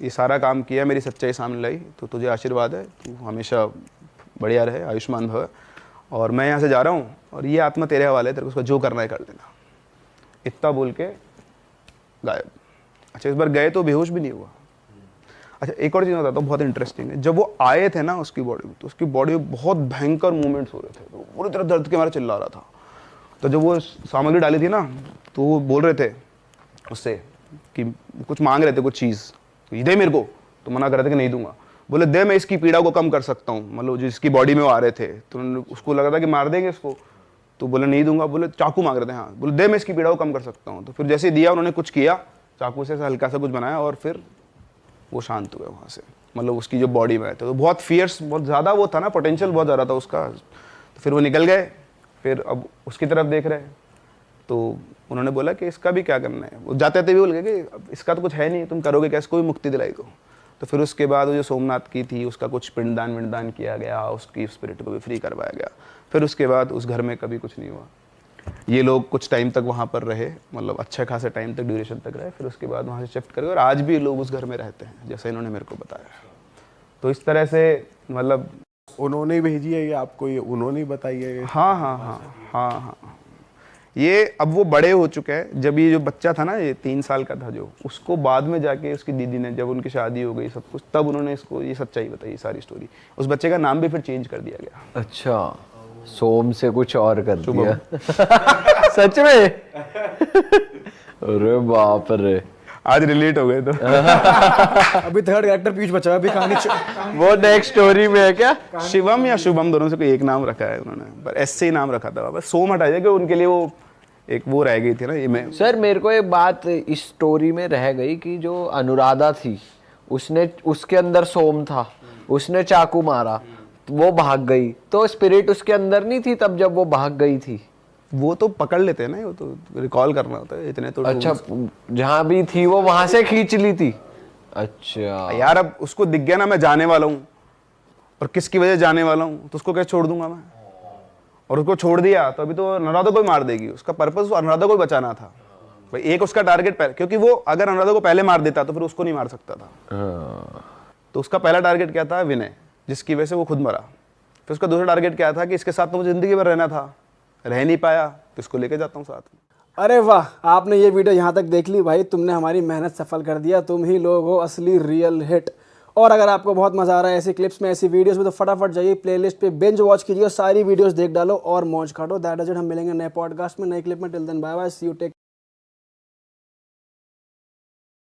ये सारा काम किया, मेरी सच्चाई सामने लाई, तो तुझे आशीर्वाद है, तू हमेशा बढ़िया रहे, आयुष्मान भव। और मैं यहाँ से जा रहा हूँ और ये आत्मा तेरे हवाले, तेरे को उसका जो करना है कर देना। इतना बोल के गायब। अच्छा इस बार गए तो बेहोश भी नहीं हुआ। अच्छा एक और चीज़ बताता हूँ बहुत इंटरेस्टिंग है। जब वो आए थे ना उसकी बॉडी में, तो उसकी बॉडी में बहुत भयंकर मूवमेंट्स हो रहे थे, तो पूरी तरह दर्द के मारे चिल्ला रहा था। तो जब वो सामग्री डाली थी ना तो वो बोल रहे थे उससे कि कुछ मांग रहे थे कुछ चीज़, तो ये दे मेरे को। तो मना कर रहे थे कि नहीं दूंगा। बोले दे मैं इसकी पीड़ा को कम कर सकता हूँ, मतलब जिसकी बॉडी में वो आ रहे थे। तो उसको लगा था कि मार देंगे इसको, तो बोले नहीं दूंगा। बोले चाकू मांग रहे थे, हाँ। बोले दे मैं इसकी पीड़ा को कम कर सकता हूँ। तो फिर जैसे दिया उन्होंने कुछ किया, चाकू से हल्का सा कुछ बनाया और फिर वो शांत हुए वहाँ से, मतलब उसकी जो बॉडी में थे। तो बहुत फियर्स बहुत ज़्यादा वो था ना, पोटेंशियल बहुत ज़्यादा था उसका। तो फिर वो निकल गए, फिर अब उसकी तरफ देख रहे। तो उन्होंने बोला कि इसका भी क्या करना है। वो जाते थे भी बोल गए कि इसका तो कुछ है नहीं, तुम करोगे क्या, इसको भी मुक्ति दिलाई दो। तो फिर उसके बाद वो जो सोमनाथ की थी उसका कुछ पिंडदान विंडदान किया गया, उसकी स्पिरिट को भी फ्री करवाया गया। फिर उसके बाद उस घर में कभी कुछ नहीं हुआ। ये लोग कुछ टाइम तक वहाँ पर रहे, मतलब अच्छा खासा टाइम तक, ड्यूरेशन तक रहे। फिर उसके बाद वहाँ से शिफ्ट कर गए और आज भी लोग उस घर में रहते हैं, जैसे इन्होंने मेरे को बताया। तो इस तरह से मतलब उन्होंने भेजी है ये आपको, ये उन्होंने बताई है ये? हाँ हाँ हाँ हाँ हाँ। ये अब वो बड़े हो चुके हैं। जब ये जो बच्चा था ना, ये 3 साल का था जो, उसको बाद में जाके उसकी दीदी ने, जब उनकी शादी हो गई सब कुछ, तब उन्होंने इसको ये सच्चाई बताई, सारी स्टोरी। उस बच्चे का नाम भी फिर चेंज कर दिया गया। अच्छा सोम से कुछ और कर दिया। सच में? अरे बाप रे, आज रिलेट हो गए। तो अभी थर्ड कैरेक्टर पीछे बचा है, अभी कहानी वो नेक्स्ट स्टोरी में है क्या? शिवम या शुभम दोनों से कोई एक नाम रखा है उन्होंने, पर ऐसे ही नाम रखा था। बस सोम हटा दिया कि उनके लिए वो एक वो रह गई थी ना। ये मैं सर मेरे को एक बात इस स्टोरी में रह गई कि जो अनुराधा थी उसने, उसके अंदर सोम था, उसने चाकू मारा, वो भाग गई, तो स्पिरिट उसके अंदर नहीं थी तब जब वो भाग गई थी? वो तो पकड़ लेते हैं ना, वो तो रिकॉल करना होता है इतने तो। अच्छा, जहां भी थी वो वहां से खींच ली थी। अच्छा यार अब उसको दिख गया ना मैं जाने वाला हूँ और किसकी वजह से जाने वाला हूँ, तो उसको कैसे छोड़ दूंगा मैं? और उसको छोड़ दिया तो अभी तो अनुराधा को ही मार देगी। उसका पर्पस अनुराधा को ही बचाना था भाई। एक उसका टारगेट पहले, क्योंकि वो अगर अनुराधा को पहले मार देता तो फिर उसको नहीं मार सकता था। तो उसका पहला टारगेट क्या था? विनय, जिसकी वजह से वो खुद मरा। फिर उसका दूसरा टारगेट क्या था कि इसके साथ तो मुझे जिंदगी भर रहना था, रह नहीं पाया तो इसको लेके जाता हूँ साथ में। अरे वाह, आपने ये वीडियो यहाँ तक देख ली भाई, तुमने हमारी मेहनत सफल कर दिया। तुम ही लोग हो असली रियल हिट। और अगर आपको बहुत मजा आ रहा है ऐसी क्लिप्स में, ऐसी वीडियोस में, तो फटाफट जाइए प्लेलिस्ट पे बिंज वॉच कीजिए, सारी वीडियोस देख डालो और मौज काटो। That is it. हम मिलेंगे नए पॉडकास्ट में, नई क्लिप में। Till then bye bye, see you, take